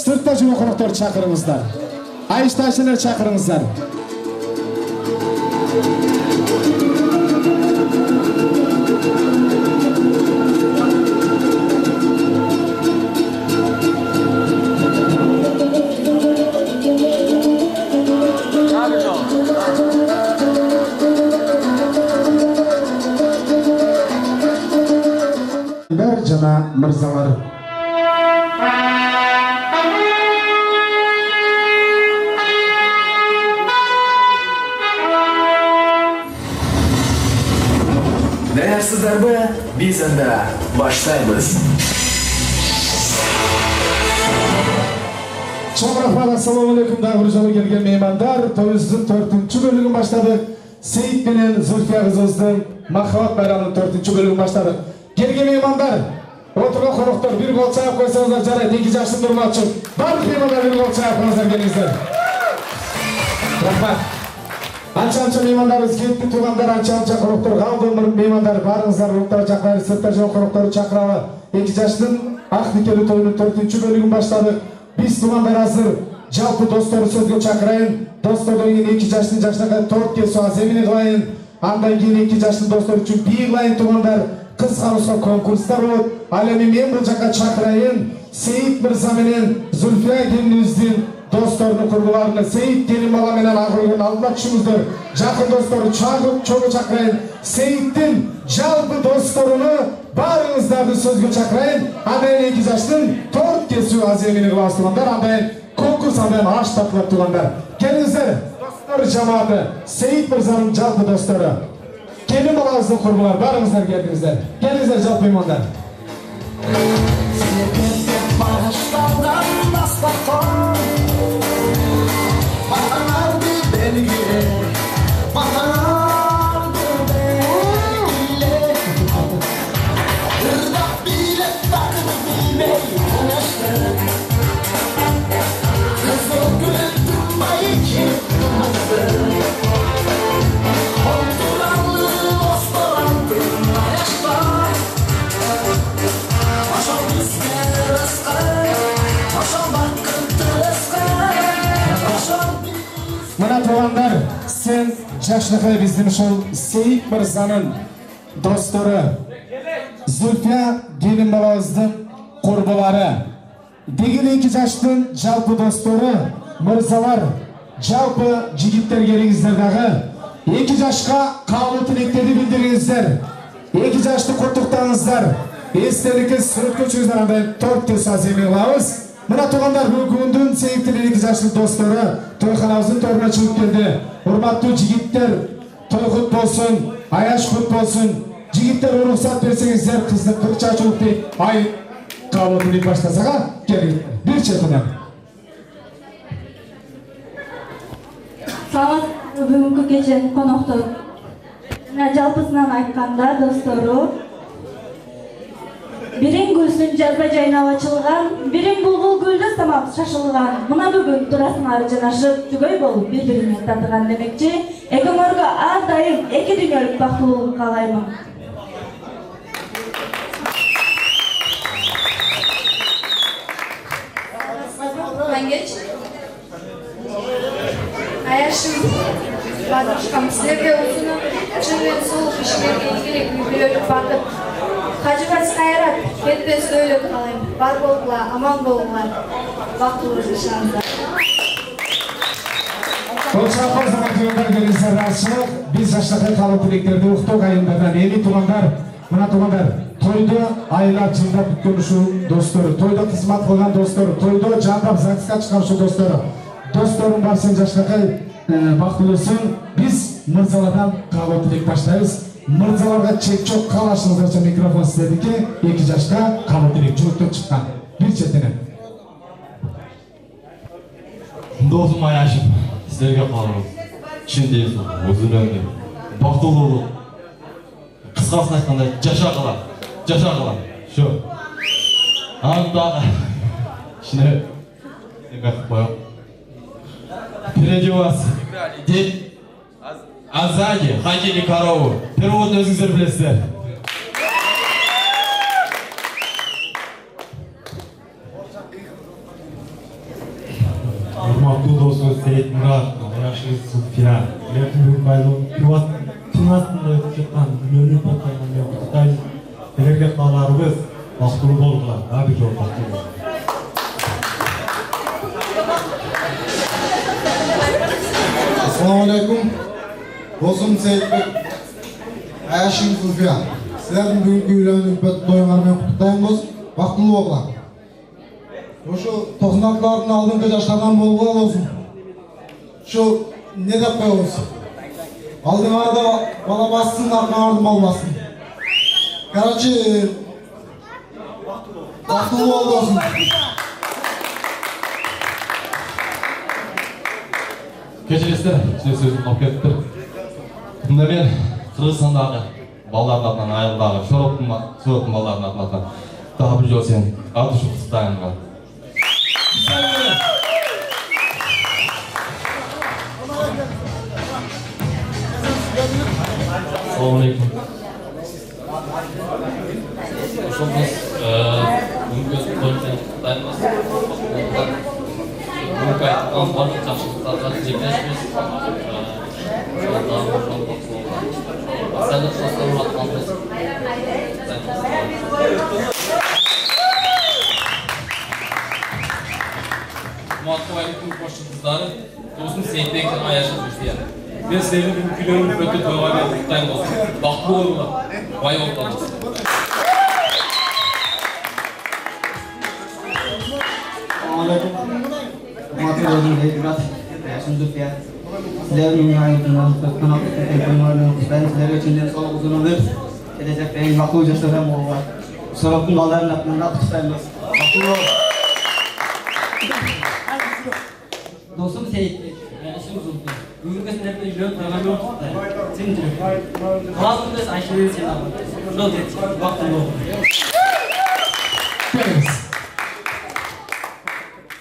Sirtda jirgan qonaqlar chaqiringizlar. Ayishtashilar chaqiringizlar. Jana mirzalar. Değersizler biz de başlayız. Çok rahmat, assalomu alaykum. Davr joyi kelgan mehmonlar, to'yimizning 4-bo'ligini boshladik. Seyit менен Зульфия кызыбыздын махабат байрамынын 4-бөлүгүн баштадык. Келген меймандар, отурган коноктор бир гол чаап койсоңуздар жарайт. 2 жаштын урматчы. Барлык меймандар бир гол чаап койсоңуздар келиңиздер. Рахмат. Анча меймандарыбыз кетти, туугандар анча коноктор калды. Меймандар барыңыздар, уруктар чакыралы, сыртта жок конокторду чакыралы. 2 жаштын ак никелүү тоюнун 4-бөлүгүн баштадык. Биз туугандар азыр жалпы досторду сөзгө чакырайын. Достордон кийин 2 жаштын жашына торт кесүү аземини кылайын. Андан кийин 2 жаштын достор үчүн бий кылайын туугандар. Кыз карооско конкурстар болот. Ал эми мен бул жака чакырайын. Сейит мырза менен Зульфия келинибиздин досторунун курбуларына Сейит келин бала менен агыргын алмакчыбыздар. Жакын досторду чогуу чакырайын. Сейиттин жалпы досторуну баарыңыздарды сөзгө чакырайын. Андан 2 жаштын торт кесүү аземини кылабыз туугандар. Андан конкурс андан аш тартылат туугандар. Келиңиздер, достор жамааты, Сейит мырзанын жалпы достору. Келин балабыздын курбулары, баарыңыздар келдиңиздер. Келиңиздер жалпы меймандар. Мына туугандар, сен жашныкай биздин ушул Сейит мырзанын достору, Зульфия келин балабыздын курбулары. Деген 2 жаштын жалпы достору, мырзалар, жалпы жигиттер келиңиздер дагы. 2 жашка кабыл тилектерди билдириңиздер. 2 жашты куттуктаңыздар. Эстеликке сүрөткө чыгыңыздар, андай торт кесүү аземини кылабыз. Мына туугандар, бүгүндүн Сейиттин 2 жаштын достору тойханабыздын торуна чыгып келди. Урматтуу жигиттер, тойхут болсун, аяш кут болсун. Жигиттер уруксат берсеңиздер, кызды кыр чачуулук дейт. Ай кабыл тилек баштасага келиңиздер. Бир четинен. Саламатсызбы бүгүнкү кеченин коноктор. Мына жалпысынан айтканда достору, бирин гүлсүн жазда жайнап ачылган, бирин булбул гүлдү самап шашылган. Мына бүгүн турасыңар жанашып, түгөй болуп бири-бирине татыган демекчи. Экөөңөргө ар дайым 2 дүйнөлүк бактылуулук каалаймын. Мангеч. Аяшым, бадрушкам, силерге узун чынмен сулук ишмерге ийгилик үлгүлөрүп батып, Хажыбас кайрат, кетпес өйлөп калайм. Бар болгула, аман болгула, бактылуу жашаңыздар. Колчаков замандар келиңиздер расчылык. Биз жаштакай кабыл тилектерди уктук айымдардан эми туугандар, мына туугандар, тойду айлап жылдап күткөн ушул достору, тойдо кызмат кылган достору, тойдо жандап загска чыккан ушул достору. Досторун барсын жаштакай бактылуусун. Биз мырзалардан кабыл тилек баштайбыз. Мырзаларга чек жок, калашыңыздарча микрофон сиздердики. 2 жашка кабыл тилек жууптан чыккан. Бир четинен. Досум Аяшым, силерге каалабыз. Чындейсиң, узун өмүр, бактылуулук. Кыскасын айтканда жашагыла. Шо. Анда ишине эметип коём. Впереди вас день а сзади ходили корову. Переводун өзүңүздөр билесиздер. Урматтуу досу Сейит Мурат, аяшыңыз Зульфия. Бүгүн байлуу тунастында өтүп жаткан күнөөнү токтогон менен куттуктайбыз. Силерге кааларыбыз бактылуу болгула, дагы бир жолу бактылуу. Assalamu alaikum. Dosum Seyitbek, аяшым Зульфия. Силердин бүгүнкү үйлөнүү тоюңар менен куттуктайбыз. Бактылуу болгула. Ошо 96-лардын алдыңкы жаштардан болгула болсун. Ошо не деп коебуз? Алдыңарда бала бассын, аркаңарда мал бассын. Короче, бактылуу болсун. Кечиресиздер, сөзүм алып кетиптир. Мында мен Кыргызстандағы балалардың атынан, айылдағы Шороптың балалардың атынан тағы бір жол сен Артушев құттықтаймын. Assalamualaikum. Ошоңуз бүгүнкү тойлордон куттуктайбыз. Бүгүнкү айткан бардык жакшылыктарга тилектешпиз. Сәлем саслап атканбыз. Кымбаттуу айылдын коштуктары, досум Сейитбек жана Аяшев Зульфия. Мен сіздердің бүгін күйлерін өте тойға мен құттықтаймын болсын. Бақытты болыңыздар, бай болыңыздар. Assalamualaikum. Warahmatullahi wabarakatuh. Аяшев Зульфия. Сіздердің айылдынан қонақ еткен қоймаларынан құттықтаймын. Сіздерге чынден сау ұзын өмір, келешекте ең бақытты жастардан болуға. Сораптың балаларының атынан құттықтаймыз. Бақытты болыңыз. Досым Сейитбек, Аяшев Зульфия. Бүгінгі сіздерді үйлен қойғанмен құттықтаймын. Сен жүрек. Қаласыңыз Айшенен сен алып. Жол жетсін, бақытты болыңыз.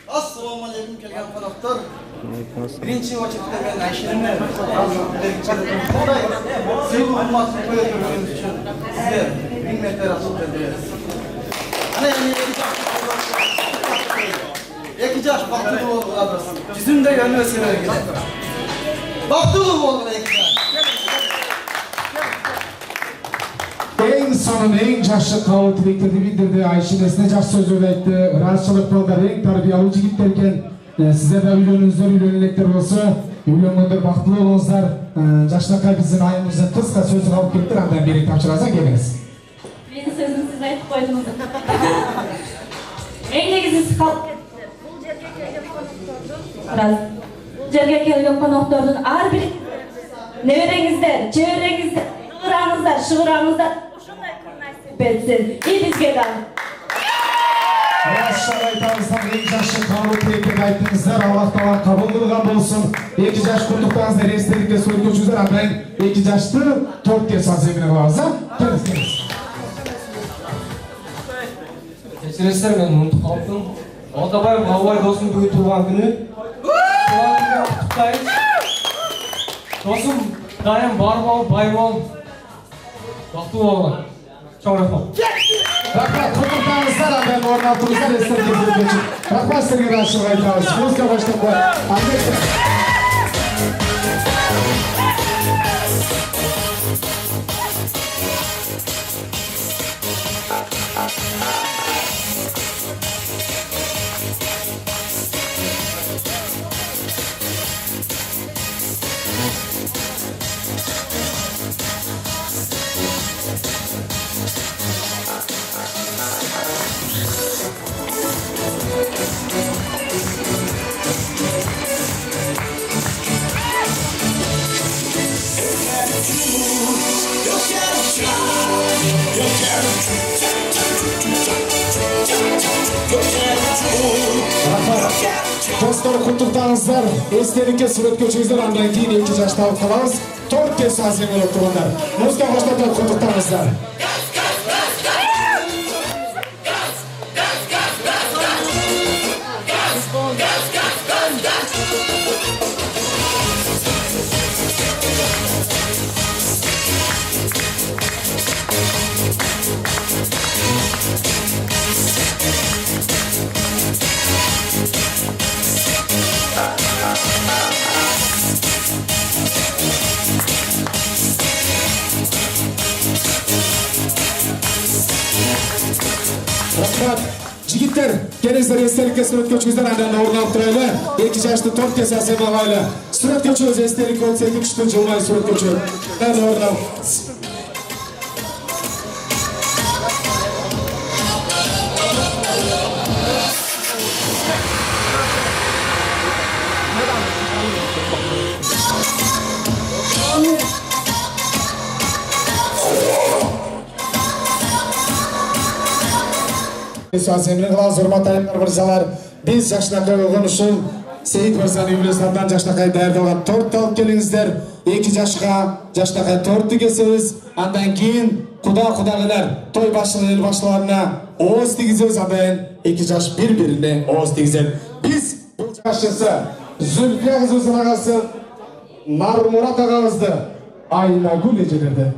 Assalamualaikum kelgan qonaqlar. Birinchi очередьda men Ayshani sevgi hurmatini qo'ya turganingiz uchun sizga ming marta rahmat bildiramiz. Ana endi ikki yosh baxtli bo'linglar. Yuzimda yonmasinglar. Baxtli bo'linglar ikki yosh. En sonun en yaşlı kalı tilekleri bildirdi. Ayşe'nesine yaş sözü etti. Rahatsızlık bolda en tarbiyalı jigitlerken size de ülönülekler olsa ülönündür baktlı olunuzlar. Yaşlıkay bizim ayımızın kıska sözü alıp gittir. Andan beri tapşırasa geliniz. Benim sözümü siz ayıp koydunuz. En negizisi kalıp жерге келген қонақтардың әрбір небереңіздер, чебереңіздер, шығыраңыздар, шығыраңыздар ушундай күн насип етсин. И бизге да. Yaşlı aytаңыздар, en yaşlı kalı tilekleri aytыңыздар. Allah Taala kabul kılgan bolsun. 2 yaş kurduklarınızda estelikle söz göçüzler. Andan 2 yaşlı 4 kez azemine kılağızda. Kendiniz. Кечиресиздер, мен унутуп калыптым. Отабаев Абай досум бүгүн туулган күнү. Туулган күнү куттуктайбыз. Досум дайым бар бол, бай бол. Бактылуу болгула. Чоң рахмат. Рахмат, құттықтаңыздар, андан орнатыңыздар, естелікке сөз göçüp. Рахмат сіздерге ашық айтамыз. Музыка баштап Dostlar, құттықтаңыздар, естелікке сурет көшіңіздер, андан кейін 2 жашты алып қаламыз. 4 кез аземелеп тұрғандар. Музыка баштап құттықтаңыздар. Rahmat. Jigitler, kelingizlar, estelikka surat ko'chingizlar, andan o'rin olib turaylik. 2 yoshli 4 kez asema oila. Surat ko'chimiz estelik bo'lsa, 2 kun jilmay surat ko'chib. Andan o'rin olib. Azemine kılağız, hurmat ayımlar mırzalar. Biz yaşınakay olgun uşul Seyit Mirza'nın üvlesinden yaşınakay değerli olan 4 alıp gelingizler. 2 жашка жаштакай торту кесебиз. Андан кийин кудагылар той башчылыгы эл башчыларына ооз тийгизебиз. Андан 2 жаш бири-бирине ооз тийгизет. Биз бул жашчысы Зүлфия кызыбыздын агасы Нармурат агабызды Айнагүл эжелерди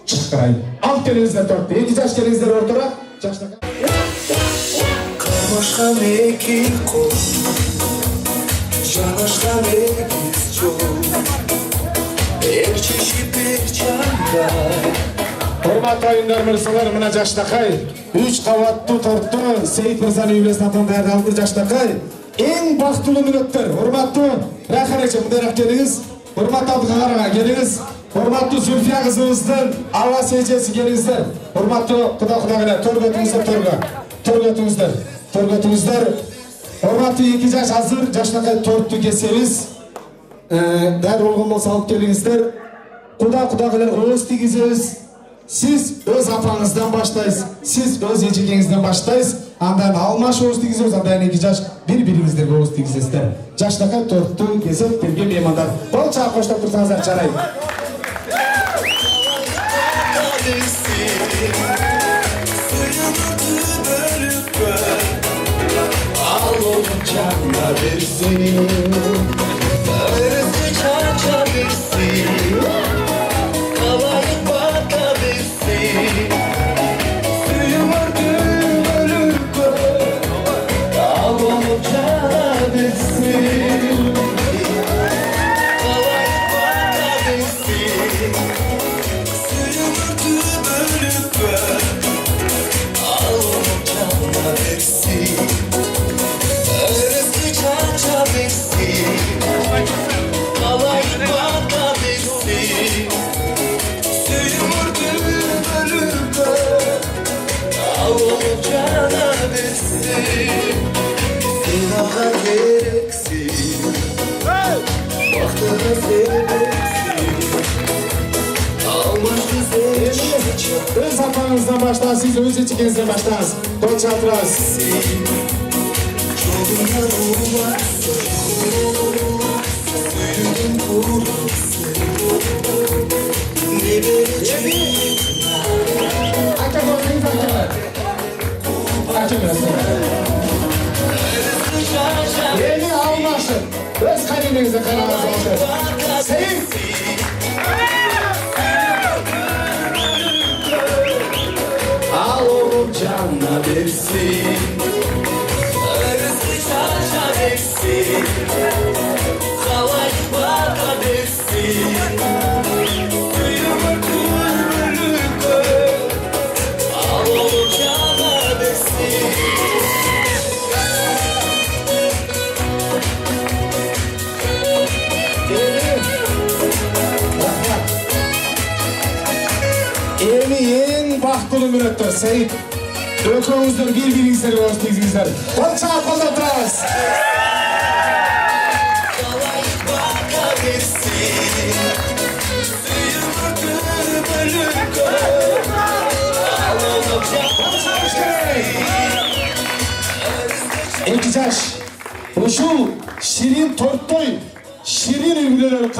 чакырайын. Алып келиңиздер торту. 2 жаш келиңиздер ортора. Жаштакай. Karmaşkan iki kol, Canaşkan ekiz çok, Bir çeşit bir çanda. Hormatly oyunlar mırsalar, mına Жаштакай 3 кабаттуу торту Сейит Мырзанын үйлесине атан даярдалды. Жаштакай эң бактылуу мүнөттөр. Hormattуу Рахареч, мындайраак келиңиз. Hormattуу Абдыкарага келиңиz. Hormattуу Зүлфия кызыбыздын алас эжеси келиңиздер. Hormattуу кудагылар, торготуңуздар. Hormattуу 2 жаш азыр Жаштакай торту кесебиз. Даяр болгон болсо алып келиңиздер. Кудагылар ооз тийгизебиз. Siz öz apаңыздан баштайсыз, siz öz эжегеңизден баштайсыз, андан алмаш ооз тийгизебиз, андан 2 жаш бири-бириңиздерге ооз тийгизесиздер. Жаштакай торту кесип келген меймандар. Кол чаап коштоп турсаңыздар жарайт. Öz apağınızdan başlayın, siz öz içinizden başlayın. Kol çapraz. Yeni almışsın. Öz kaleminize kanalınızı olsun. Sayın. Al oğlum canına versin. Arası çarşa versin. Savaş bana versin. Duyumu kulübü. Al oğlum canına versin. Emeğin baktılı münettör Seyit. Ökönüzden bir-birinizleri hoş değilsinizler. Kol çağ kolda oturarız. İki yaş. Uşul şirin torttoy, şirin ülgülörü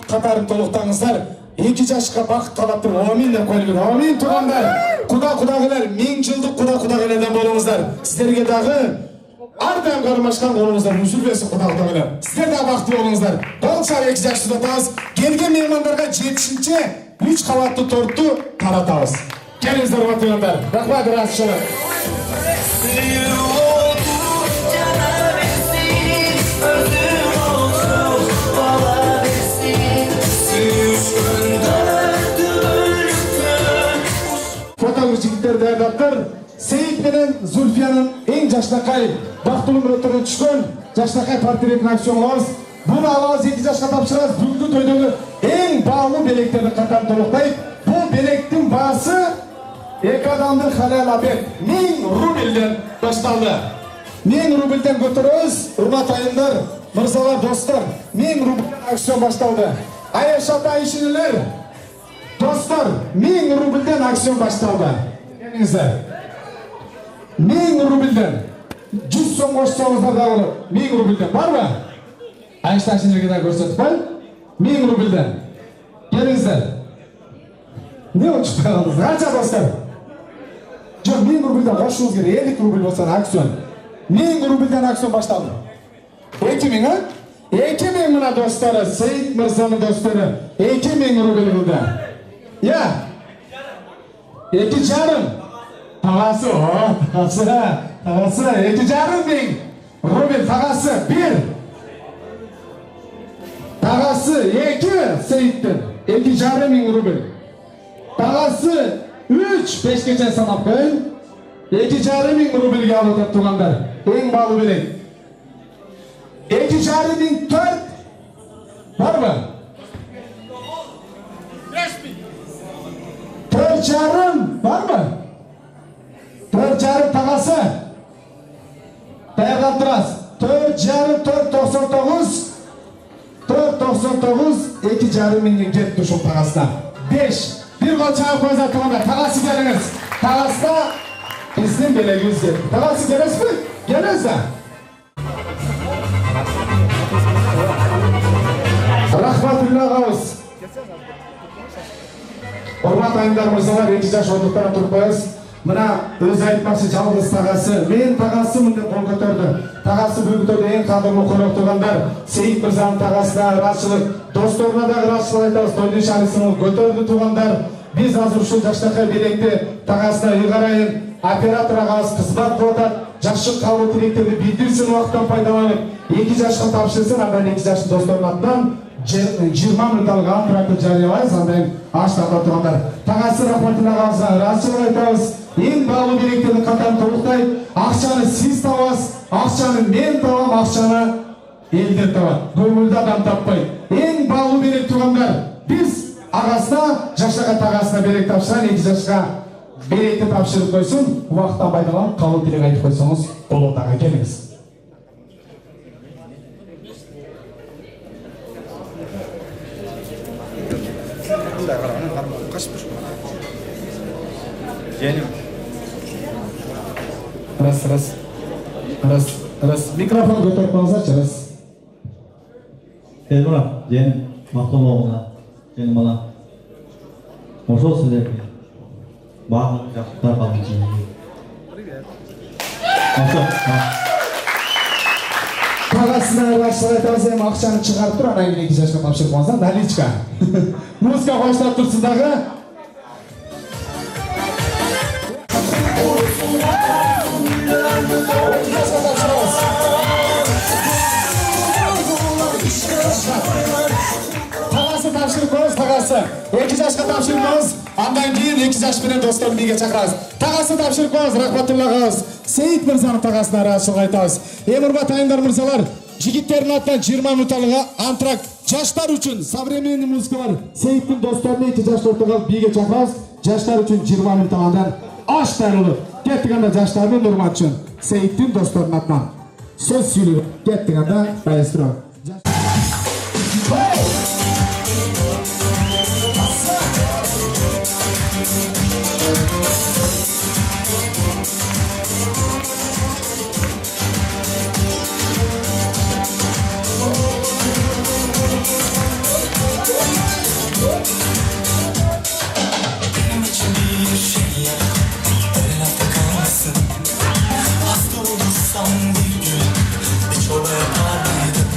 katarın toluqtаңыздар. 2 жашка бакыт талап туруп, амин деп коелу. Амин туугандар. Кудагылар, 1000 жылдык кудагылардан болуңуздар. Сиздерге дагы ар дайым кармашкан колуңуздар үзүлбөсүн кудагылар. Сиздер да бактылуу болуңуздар. Кол чаап 2 жашты атабыз. Келген меймандарга 7-чи 3 кабаттуу торту таратабыз. Келиңиздер урматтуугандар. Рахмат, ыраазычылык. Fotoğraf jigitler dayandattır. Seyit menен Zulfiyanın en Жаштакай бактылуу мүнөттөрүнөн түшкөн Жаштакай портретін акционубуз. Буну алабыз 2 жашка тапшырабыз. Бүгүнкү тойдогу эң баалуу белектерди катар толуктайт. Бул белектин баасы 2 адамдын халал абет 1000 рубльден башталды. 1000 рубльден көтөрөбүз. Урмат айымдар, мырзалар, достор, 1000 рубльден акцион башталды. Аяшата ишинелер. Dostlar, 1000 rubelden aksiyon başlandı. Kendinize. 1000 rubelden. 100 son koşsanızlar da olur. 1000 rubelden. Var mı? Einstein sinergiden gösterdik ben. 1000 rubelden. Gelingizler. Ne uçup kaldınız? Kaça dostlar? Yok, 1000 rubilden başlığınız gerek. 50 rubil olsan aksiyon. 1000 rubilden aksiyon başladı. 2000 ha? 2000 mına dostları, Seyit Mirza'nın dostları. 2000 rubil burada. Ya. 2,5. Tağası o. Tağası. 2,5 bin. Rubil tağası 1. Tağası 2 Seyit'tin. 2,5 bin rubil. Tağası 3. 5 geçen sanap koyun. 2,5 bin rubilge alıp tuğanlar. En bağlı bilin. 2,5 bin 4. Var mı? 4,5 var mı? 4,5 tağası. Dayanıp durasız. 4,5 4,99. 4,99 2,5 binlik ketті şu tağasına. 5. Bir kol çağır koyuz atımında. Tağası geliniz. Tağasına bizim beleğimiz geldi. Tağası geliniz mi? Geliniz de. Rahmatullah ağız. Hormat ayınlarımızda 2 yaş olduktan oturup koyuz. Mına öz aytmakçı жалғыз tağası. Men tağası mındı kol көтерді. Tağası бүгүтөдө эң кадырлуу конок тургандар. Сейит Мырзанын тағасына ыраазычылык, досторуна да ыраазычылык айтабыз. Тойдун шарысын көтөрдү тугандар. Биз азыр ушул жаштакы белекти тағасына ыйгарайын. Оператор агабыз кызмат кылып атат. Жакшы кабыл тилектерди билдирсин, убакыттан пайдаланып 2 жашка тапшырсын. Андан 2 жаштын досторунун атынан 20 минутталык антракты жарыялайбыз. Андан аштарда тургандар. Тағасы рахматулла агабызга ыраазычылык айтабыз. Ең баалы белектерді қатан толықтай, ақшаны сіз табасыз, ақшаны мен табам, ақшаны елдер табады. Көңілді адам таппай. Ең баалы белек туғандар, біз ағасына, жашаға тағасына белек тапшыран, 2 жашқа белекті тапшырып қойсын, уақыттан пайдаланып, қабыл тілек айтып қойсаңыз, болудағы келіңіз. Jenim. Раз. Mikrofon götürüp alsana, раз. Elmura, jenim, maqtul oğluna, jenim bala. Oşol sizlerge. Bağlı yaxşılar qalmışsın. Tağasına uğraşlar aytабыз, hem ақшаны çıkarıp dur, ana 2 yaşka tапşırıp alsan, наличка. Muzika başlap dursun dağı. Tağası tapşırıp koyuz, tağası. 2 yaşka tapşırıp koyuz, andan keyin 2 yaş bilen dostlarını birge çakırabız. Tağası tapşırıp koyuz, rahmatullah ağız. Seyit Mirzanın tağasına ыраазычылык айтабыз. Урматтуу айымдар, мырзалар, жигиттердин атынан 20 минутталык антрак жаштар үчүн современный музыка бар. Сейиттин досторун 2 жашта отурган бийге чакырабыз. Жаштар үчүн 20 минут алгандан аш дайрылып. Кеттик анда жаштар менен урмат үчүн Сейиттин досторунун атынан сөз сүйлөп кеттик анда маэстро. Hasta olursam bir gün hiç olaya var mıydım?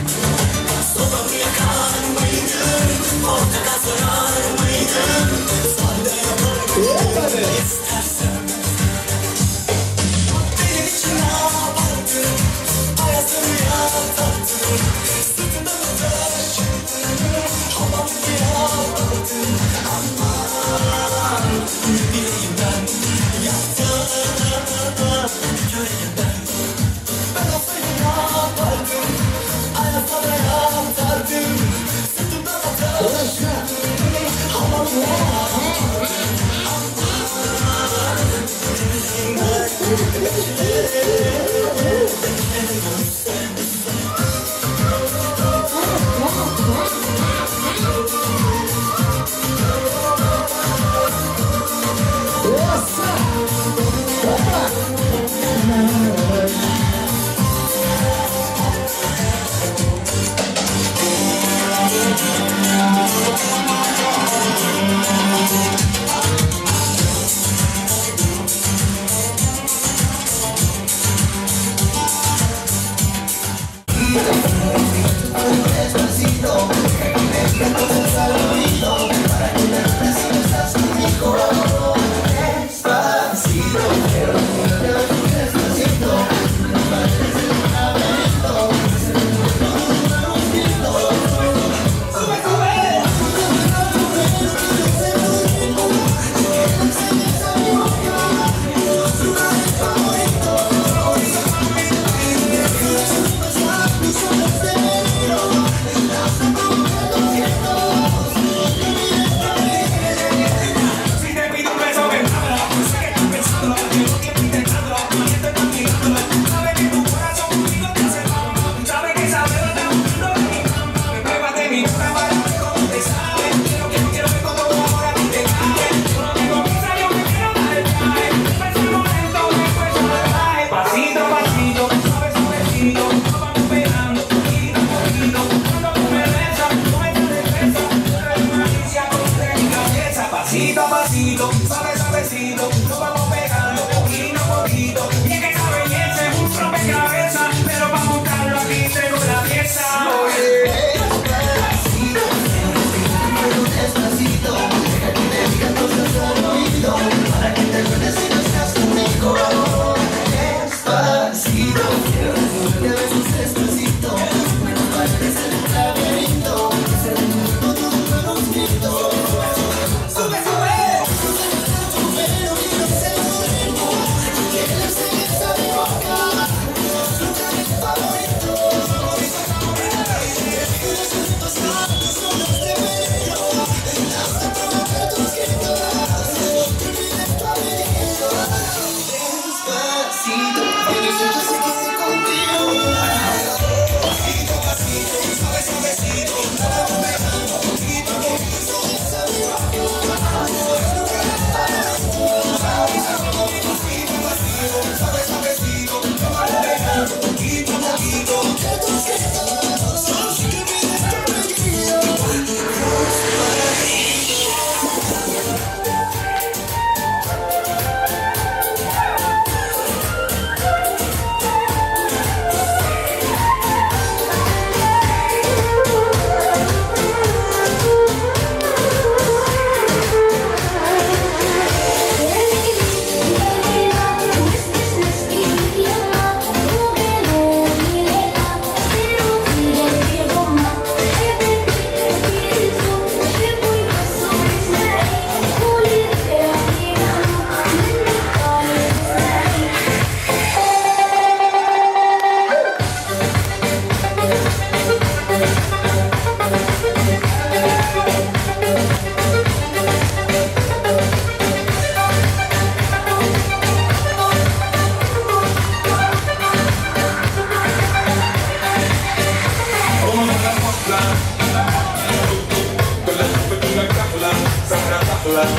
أحلى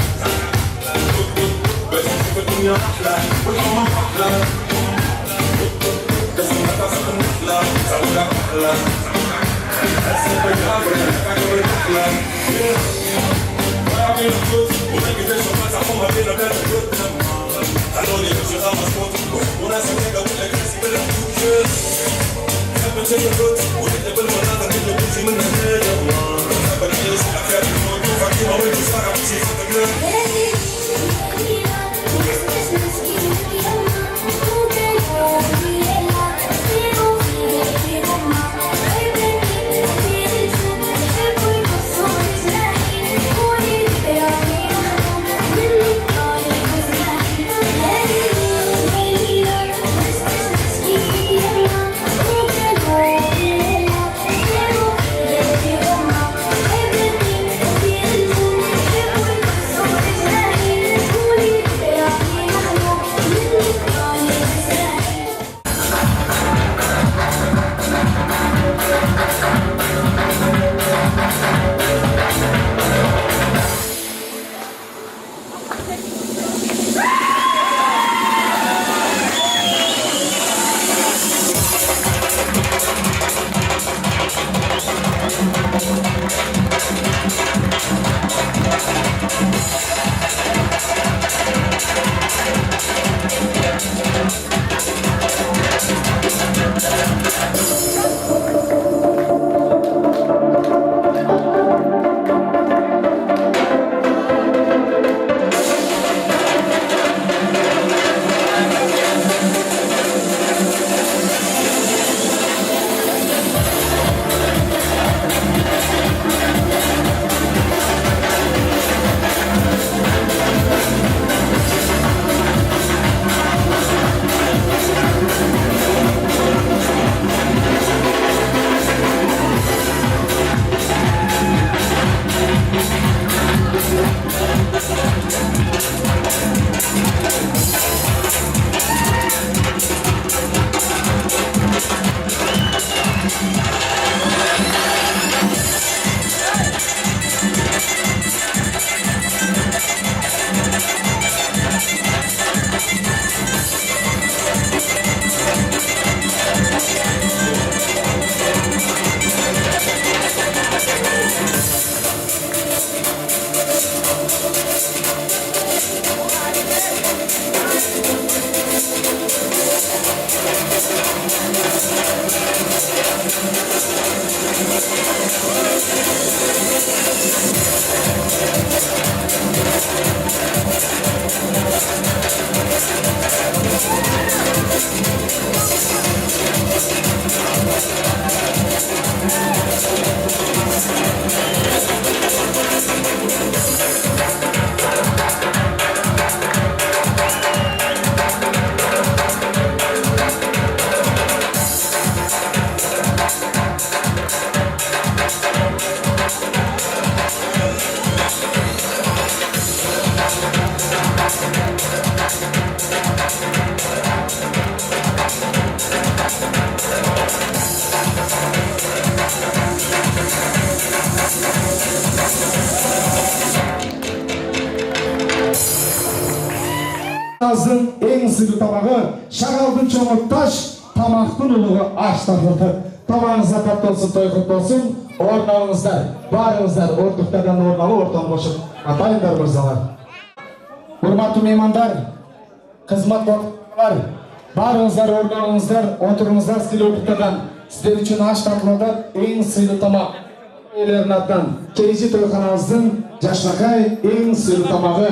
بس كيف الدنيا أحلى والهم أحلى بس ما تصل النحلة سولا أحلى أسف الجابر الكاكبر أحلى وأعمل الفلوس ومجي تشوف مسحومها بينا بين الجدة قالوا لي مش خامس موت وناس هيك أقول لك ناسي بالحكوش حب نشيل الروت ونقلب المناظر اللي بتجي منها هدايا حبك يعيش الأحياء الموت وفاكيها وانت سارع بتشي خطك Azın en sırrı tabağı, şakalдın çoğu taş, tamaktın uluğu aç takıldı. Tabağınız zakat olsun, toykut olsun, ornağınızlar, barınızlar, ortuklardan ornalı, ortam boşup, atayınlar mırzalar. Hurmatlı meymanlar, kızmat vakıflar, barınızlar, ornağınızlar, oturunuzlar, stil ortuklardan, sizler için aç takıldı, en sırrı tamak. Eylerin adından, Keyci Toykanağızın, Yaşnakay, en sırrı tamağı,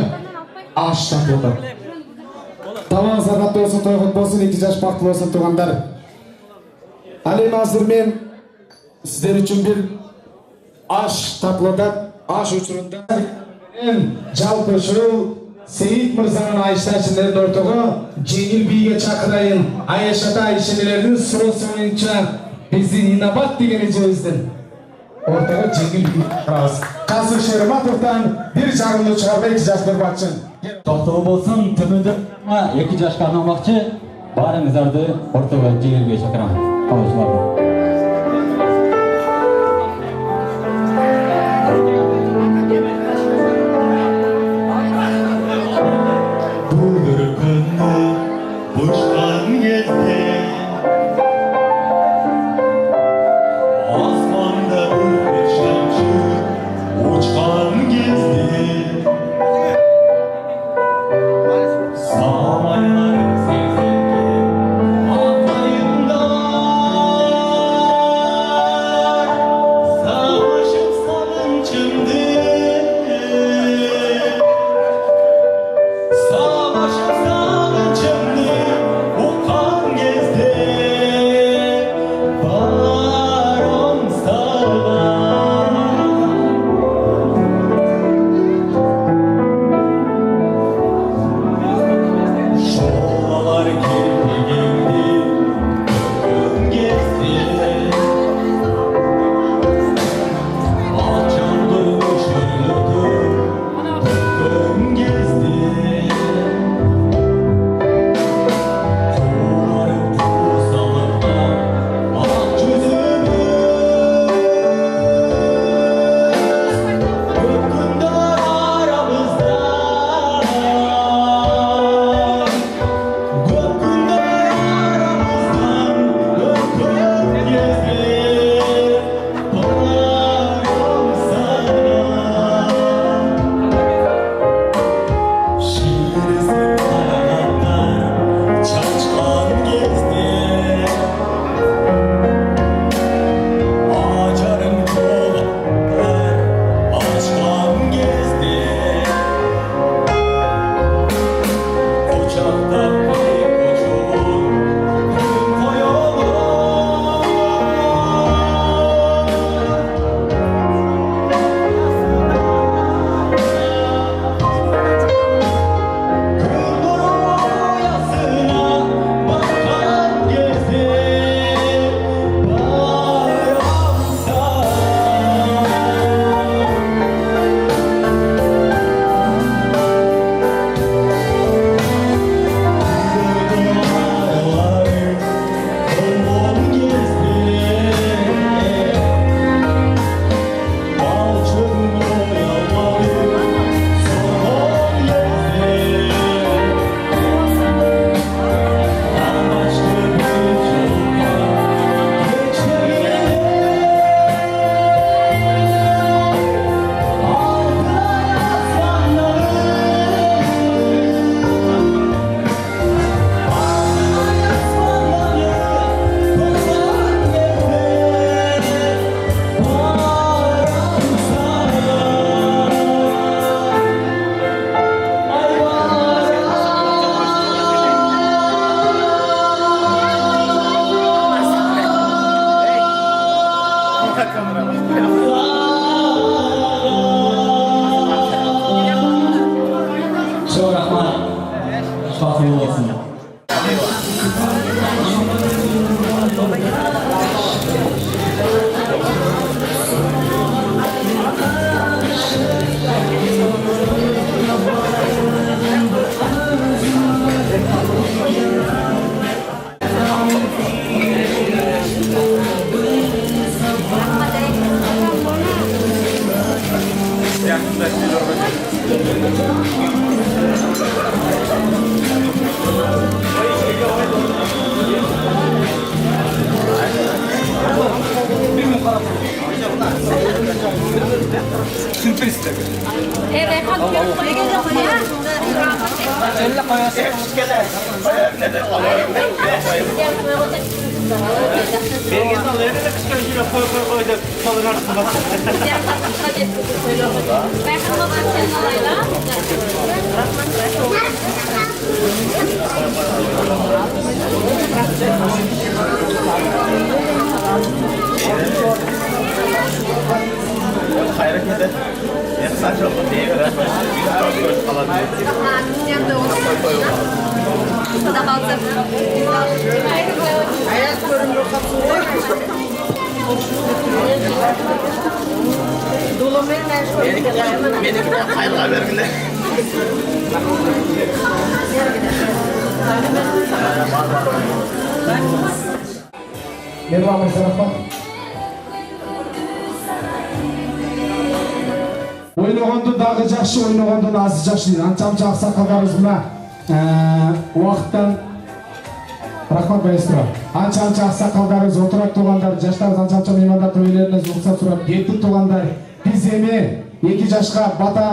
aç takıldı. Tamam zakat olsun, toykut olsun, 2 yaş farklı olsun tuğanlar. Alem hazır men sizler için bir aş tatlada, aş uçurunda Jalpı Şurul Seyit Mırza'nın Ayştaşınların ortağı Cengil Bey'e çakırayın Ayşata Ayşe'lerinin sırası boyunca bizi inabat degeni cevizden ortağı Cengil Bey'e Kasır Şerimatov'tan bir çağrılı çıkarma 2 yaş bir bakçın. To'xtov bo'lsin, tumida 2 yoshga arnamoqchi, baringizlarni o'rtaga Jengilga chaqiraman. Qolishlar. bir күнді ұшқан кезде аспанда бір шамшы ұшқан кезде самайлар сезілген атайымдар сағышып сағынышымды сағышып сағынышымды ұққан кезде барам саған жолалар келмегенде көрген кезде ақжанды өшірдім көрген кезде қуарып қусалықтан ақ жүзіміз өткендер арамыздан өткендер арамыздан өткен кезде барам саған шиірісіп қарағаттар шашқан кезде ажарың қолдар ашқан кезде құшақтап қошуын күн қоюын ұясына батқан кезде барам саған болған кезде балшығың оялмады соңғы кезде алғашқы бір жолға кешпегенде алтынай Çok rahmat. Şafaklı olsun. Evet, hadi Hayret eder. En saçmalık diye göre bir falan. Hayat görünüyor kapsıyor. Benimkiler hayırlar vergiler. Merhaba Mustafa. Oynagandı dağı жақшы, oynagandı azı жақшы дейді. Анчам жақсы ақылдарыңыз мына. Уақыттан рахмат маэстро. Анча ақсақалдарыңыз, отырақ туғандар, жаштар, анча меймандар, той иелерінен рұқсат сұрап, кетті туғандар. Біз эми 2 жашқа бата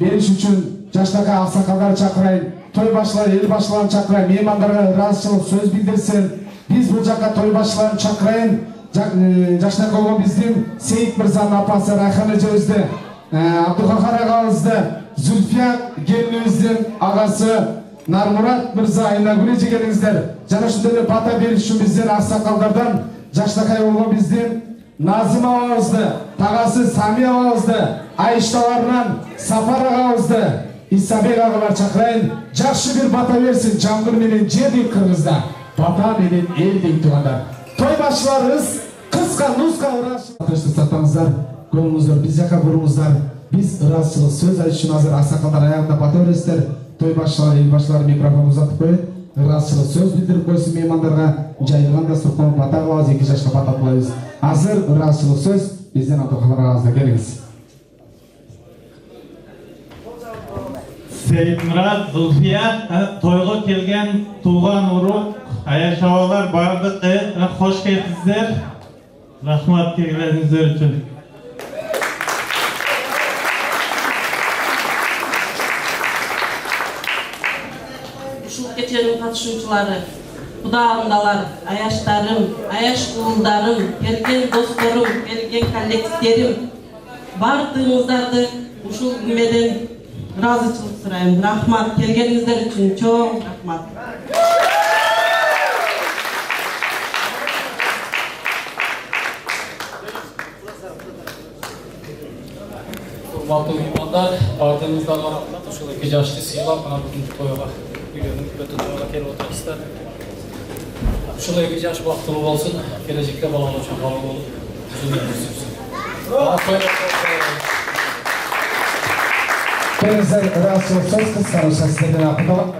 бериш үчүн жаштарға ақсақалдар чакырайын, той башылары, ел башыларын чакырайын, меймандарға ыраазычылык сөз билдирсин. Биз бул жакка той башыларын чакырайын. Жаштар болгон биздин Сейит мырзанын апасы Райхан эжебизди, Абдукахар агабызды, Зүлфия келинибиздин агасы Нармурат мырза, Айнагүл эже келиңиздер. Жана ушундай эле бата бериш үчүн биздин аксакалдардан жаштакай болгон биздин Назим агабызды, тагасы Сами агабызды, Айышталарынан Сапар агабызды, Исабек агалар чакырайын. Жакшы бир бата берсин. Жамгыр менен жердей кыргызда, бата менен элдей тугандар. Той башчыларыбыз кыска нуска ыраазчылык сактаңыздар, көңүлүңүздөр биз жака буруңуздар. Биз ыраазчылык сөз айтыш үчүн азыр аксакалдар аягында бата бересиздер. Той башчылары, эл башчылары микрофон узатып коет. Ыраазчылык сөз билдирип койсун меймандарга. Жайылган дастуркан бата кылабыз, 2 жашка бата кылабыз. Азыр ыраазчылык сөз бизден Абдукахар агабыздан келиңиз. Сейитмурат, Зулфия, тойго келген туған урук, аяшабалар бардык хош келипсиздер. Рахмат келгениңиздер үчүн. Ушул кеченин катышуучулары, кудагымдалар, аяштарым, аяш уулдарым, келген досторум, келген коллективдерим, бардыгыңыздарды ушул күнүмеден ыраазычылык сурайм. Рахмат келгениңиздер үчүн, чоң рахмат. Урматтуу меймандар, бардыгыңыздарға рахмат. Ушул 2 жашты сыйлап, мына бүгүнкү тойго, үйлөнүп өтө тойго келип отурасыздар. Ушул 2 жаш бактылуу болсун, келечекте балалар үчүн кабыл болуп, ушул өмүр сүрсүн. Келиңиздер, ыраазчылык сөз кыскарача сиздерден акындалат.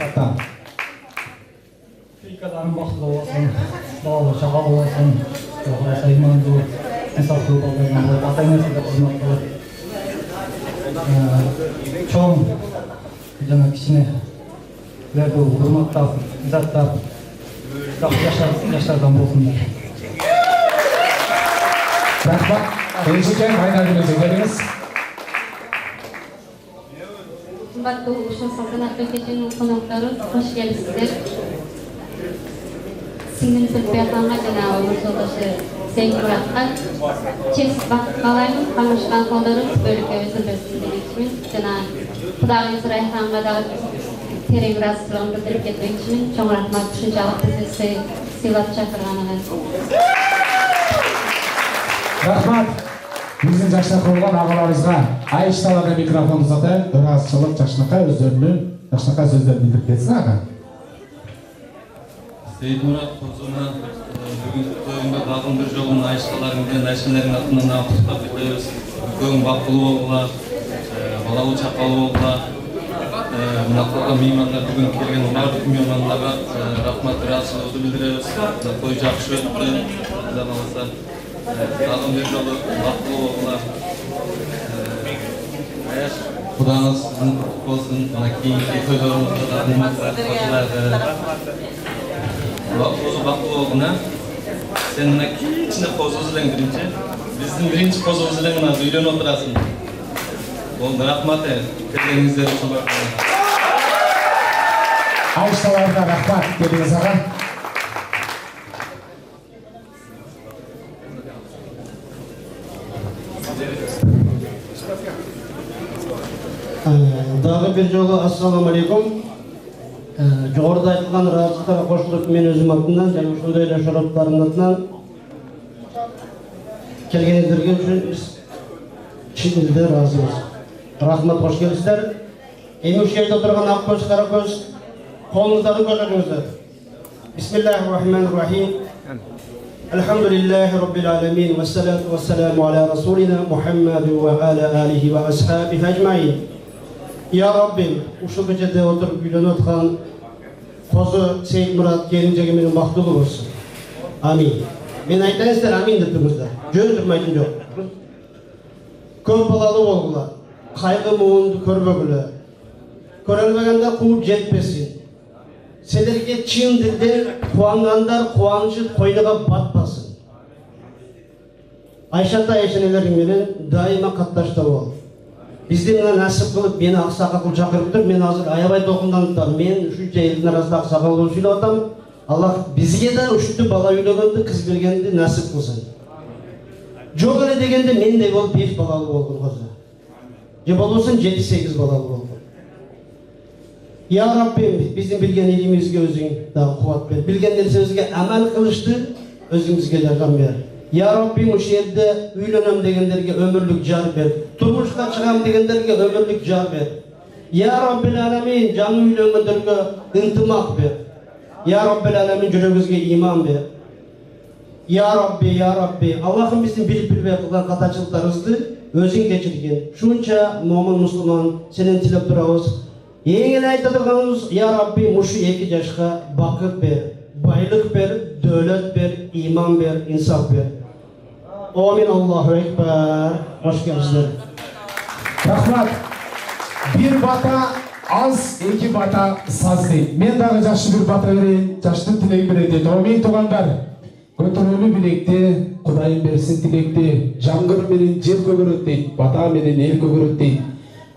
Тыйкаларың бактылуу болсун, балалар чакалуу болсун, Кудай имандуу, сактуу балдарыңар, ата-энесине кызмат кылып, чоң жана кичинелерди урматтап, изаттап, жаштардан болсундар. Рахмат. Эжекен, Айнагүл эже келиңиз. Кымбаттуу ушул салтанаттуу кеченин коноктору, кош келипсиздер. Сиңдим Зүлфия ханга жана өмүр жолдошу Сейитмуратка чексиз бакыт каалаймын. Каңышкан колдору бөлүккө өзүлбөсүн демекчимин. Жана кудагыбыз Райханга дагы терең ыраазычылыгымды билдирип кетмекчимин. Чоң рахмат ушунчалык бизди сыйлап чакырганыңа. Рахмат. Биздин жаштар болгон агаларыбызга Айышталарга микрофон узатайын. Ыраазычылык жашнакай сөздөрүн билдирип кетсин ага. Сейитмурат козуна бүгүнкү тоюңда дагы бир жолу Айышталарың менен Айшелердин атынан куттуктап кетебиз. Үлкөң бактылуу болгула, балалуу чакалуу болгула. Мына калган меймандар, бүгүн келген бардык меймандарга рахмат ыраазычылыгыбызды билдиребиз. Той жакшы өттү. Кудай кааласа дагы бир жолу бактылуу болгула. Кудайыңыз сиздин куттук болсун. Мына кийинки тойлоруңузда дагы бактылуу болгуна. Сен мына кичине козубуз элең биринчи. Биздин биринчи козубуз элең мына үйлөнүп отурасың. Болду, рахмат. Келгениңиздер үчүн рахмат. Айышталарга рахмат келиңиз ага. Дагы бир жолу ассаламу алейкум. Жогоруда айтылган ыраазычылыкка кошулуп мен өзүм атынан жана ошондой эле шараптардын атынан келгениңиздерге үчүн биз чын элден ыраазыбыз. Рахмат, кош келипсиздер. Эми ушул жерде отурган ак көз, кара көз колуңуздарды көрсөтүңүздөр. Бисмиллахир-рахманир-рахим. Alhamdulillahi Rabbil alamin ve salatu ve selamu ala Rasulina Muhammed ve ala alihi ve ashabihi ecmaîn. Ya Rabbim, uşul gecede oturup gülönüp otkan kozu Сейитмурат келинчеги менен бактылуу болсун. Амин. Мен айтайынсыздар амин деп туруңуздар. Жөн турмайтын жок. Көп балалуу болгула, кайгы муунду көрбөгүлө, Körülmegende kuup jetmesin. Selerge çin dilden kuanganlar kuanışı koynuğa batmasın. Ayşata eşenelerim bilen daima katlaşta ol. Bizde mına nasip kılıp beni aksakal çakırıptır. Men hazır aябай dokundandым. Men ушунча элдин арасында аксакал болуп сүйлөп атам. Аллах бизге да ушунтип бала үйлөгөндү, кыз бергенди насип кылсын. Жок эле дегенде мендей болуп 5 балалуу болгон кызы. Же болбосун 7-8 балалуу болгон. Ya Rabbim bizim bilgen ilimizge özün da kuvvet ver. Bilgen dersizge amel kılıştı, özümüzge yardım ver. Ya Rabbim o şehirde üylönem degenlerge ömürlük car ver. Turmuşka çıkam degenlerge ömürlük car ver. Ya Rabbil Alemin canı üylönenlerge intimak ver. Ya Rabbil Alemin yüreğimizge iman ver. Ya Rabbi, Ya Rabbi, Allah'ım bizim bilip bilmeye kılgan kataçılıklarımızdı özün geçirgen. Şunca mu'min Müslüman senin tilep durağız. Eң эле айта турганыбыз, Ya Rabbi, muşu 2 yaşka bakıp ber, baylık ber, dövlet ber, iman ber, insaf ber. Amin. Allahu Ekber. Hoş geldinizler. Rahmat. Bir bata az, 2 bata saz deydi. Men dagı жакшы bir bata bereyim, жаштын тилеги берейин дейт. Amin тугандар. Көтөрөлүү билекти, Кудайым берсин тилекти. Жамгыр менен жер көгөрөт дейт, бата менен эл көгөрөт дейт.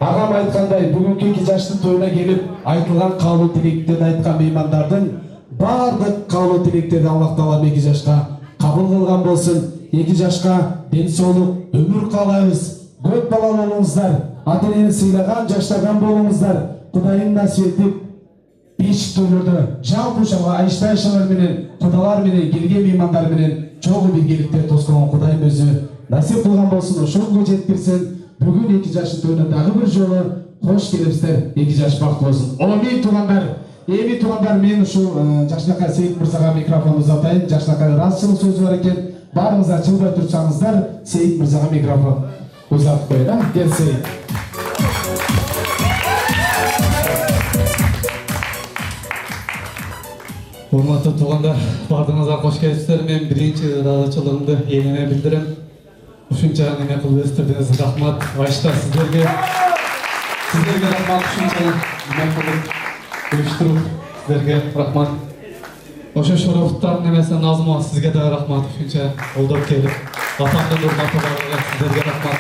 Агам айткандай, бүгүнкү 2 жаштын тоюна келип, айтылган каалоо тилектерди айткан меймандардын бардык каалоо тилектерди Аллах Таала 2 жашка кабыл кылган болсун. 2 жашка ден соолук өмүр каалайбыз. Көп балалуу болуңуздар, ата-энени сыйлаган, жаштаган болуңуздар. Кудайым насип этип, бешик тойлордо жалпы айшта-айшалар менен, кудалар менен, келген меймандар менен чогуу биргеликтер тоскон Кудайым өзү насип кылган болсун, ошого жеткирсин. Бүгүн 2 жаштын тоюна дагы bir жолу кош келипсиздер. 2 жаш бактылуу болсун. Амин туугандар. Эми туугандар, мен ушул жашнакай Сейит мырзага микрофонду узатайын. Жашнакай ыраазычылык сөзү бар экен. Баарыңыздар чылбай турсаңыздар, Сейит мырзага микрофон узатып коеюн, а? Кел Сейит. Урматтуу туугандар, бардыгыңызга кош келипсиздер. Мен биринчи ыраазычылыгымды элине билдирем. Ушунча эме кылып өстүрдүңүз, рахмат. Башта сиздерге рахмат, ушунча эме кылып уюштуруп сиздерге рахмат. Ошо шорофтардын эмесине Назым сизге да рахмат, ушунча колдоп келип, атамдын урматы барга сиздерге рахмат.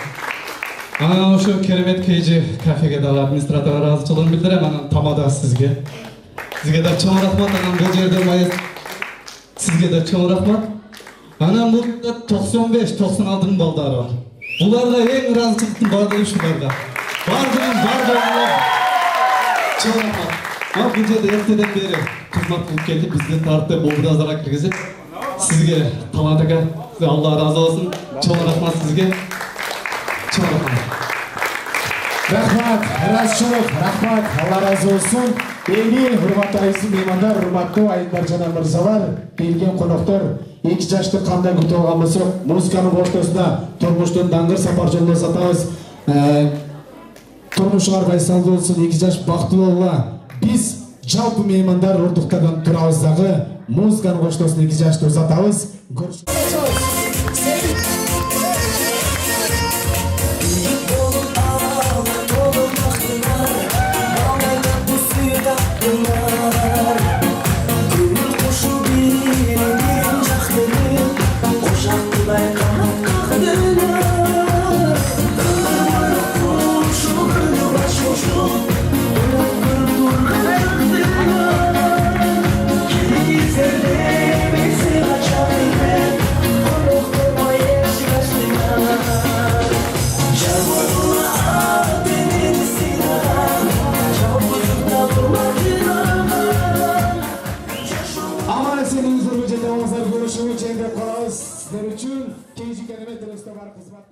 Анан ошо керемет KG кафеге дагы администраторго ыраазычылыгымды билдирем, анан тамада сизге да чоң рахмат, анан бул жерде майыз сизге да чоң рахмат. Анан мурда 95-96 балдары бар. Буларга эң ыраазычылыктын бардыгы ушуларга. Бардыгын чоң рахмат. Ал бул жерде эртеден бери кызмат кылып келип, бизди тартып, образдарга киргизип, сизге Таладыга Алла ыраазы болсун. Чоң рахмат сизге. Чоң рахмат. Рахмат, ыраазычылык, рахмат, Алла ыраазы болсун. Эми урматтуу айсыз меймандар, урматтуу айымдар жана мырзалар, келген коноктор, 2 жашты кандай күтүп алган болсок, музыканын ортосунда турмуштун даңгыр сапар жолунда сатабыз. Турмушуңар байсалдуу болсун, 2 жаш бактылуу болгула. Биз жалпы меймандар ордуктардан турабыз дагы, музыканын коштосун 2 жашты узатабыз. Görüşürüz. Sizler için KG Kelimet Televizyonda var kızmak.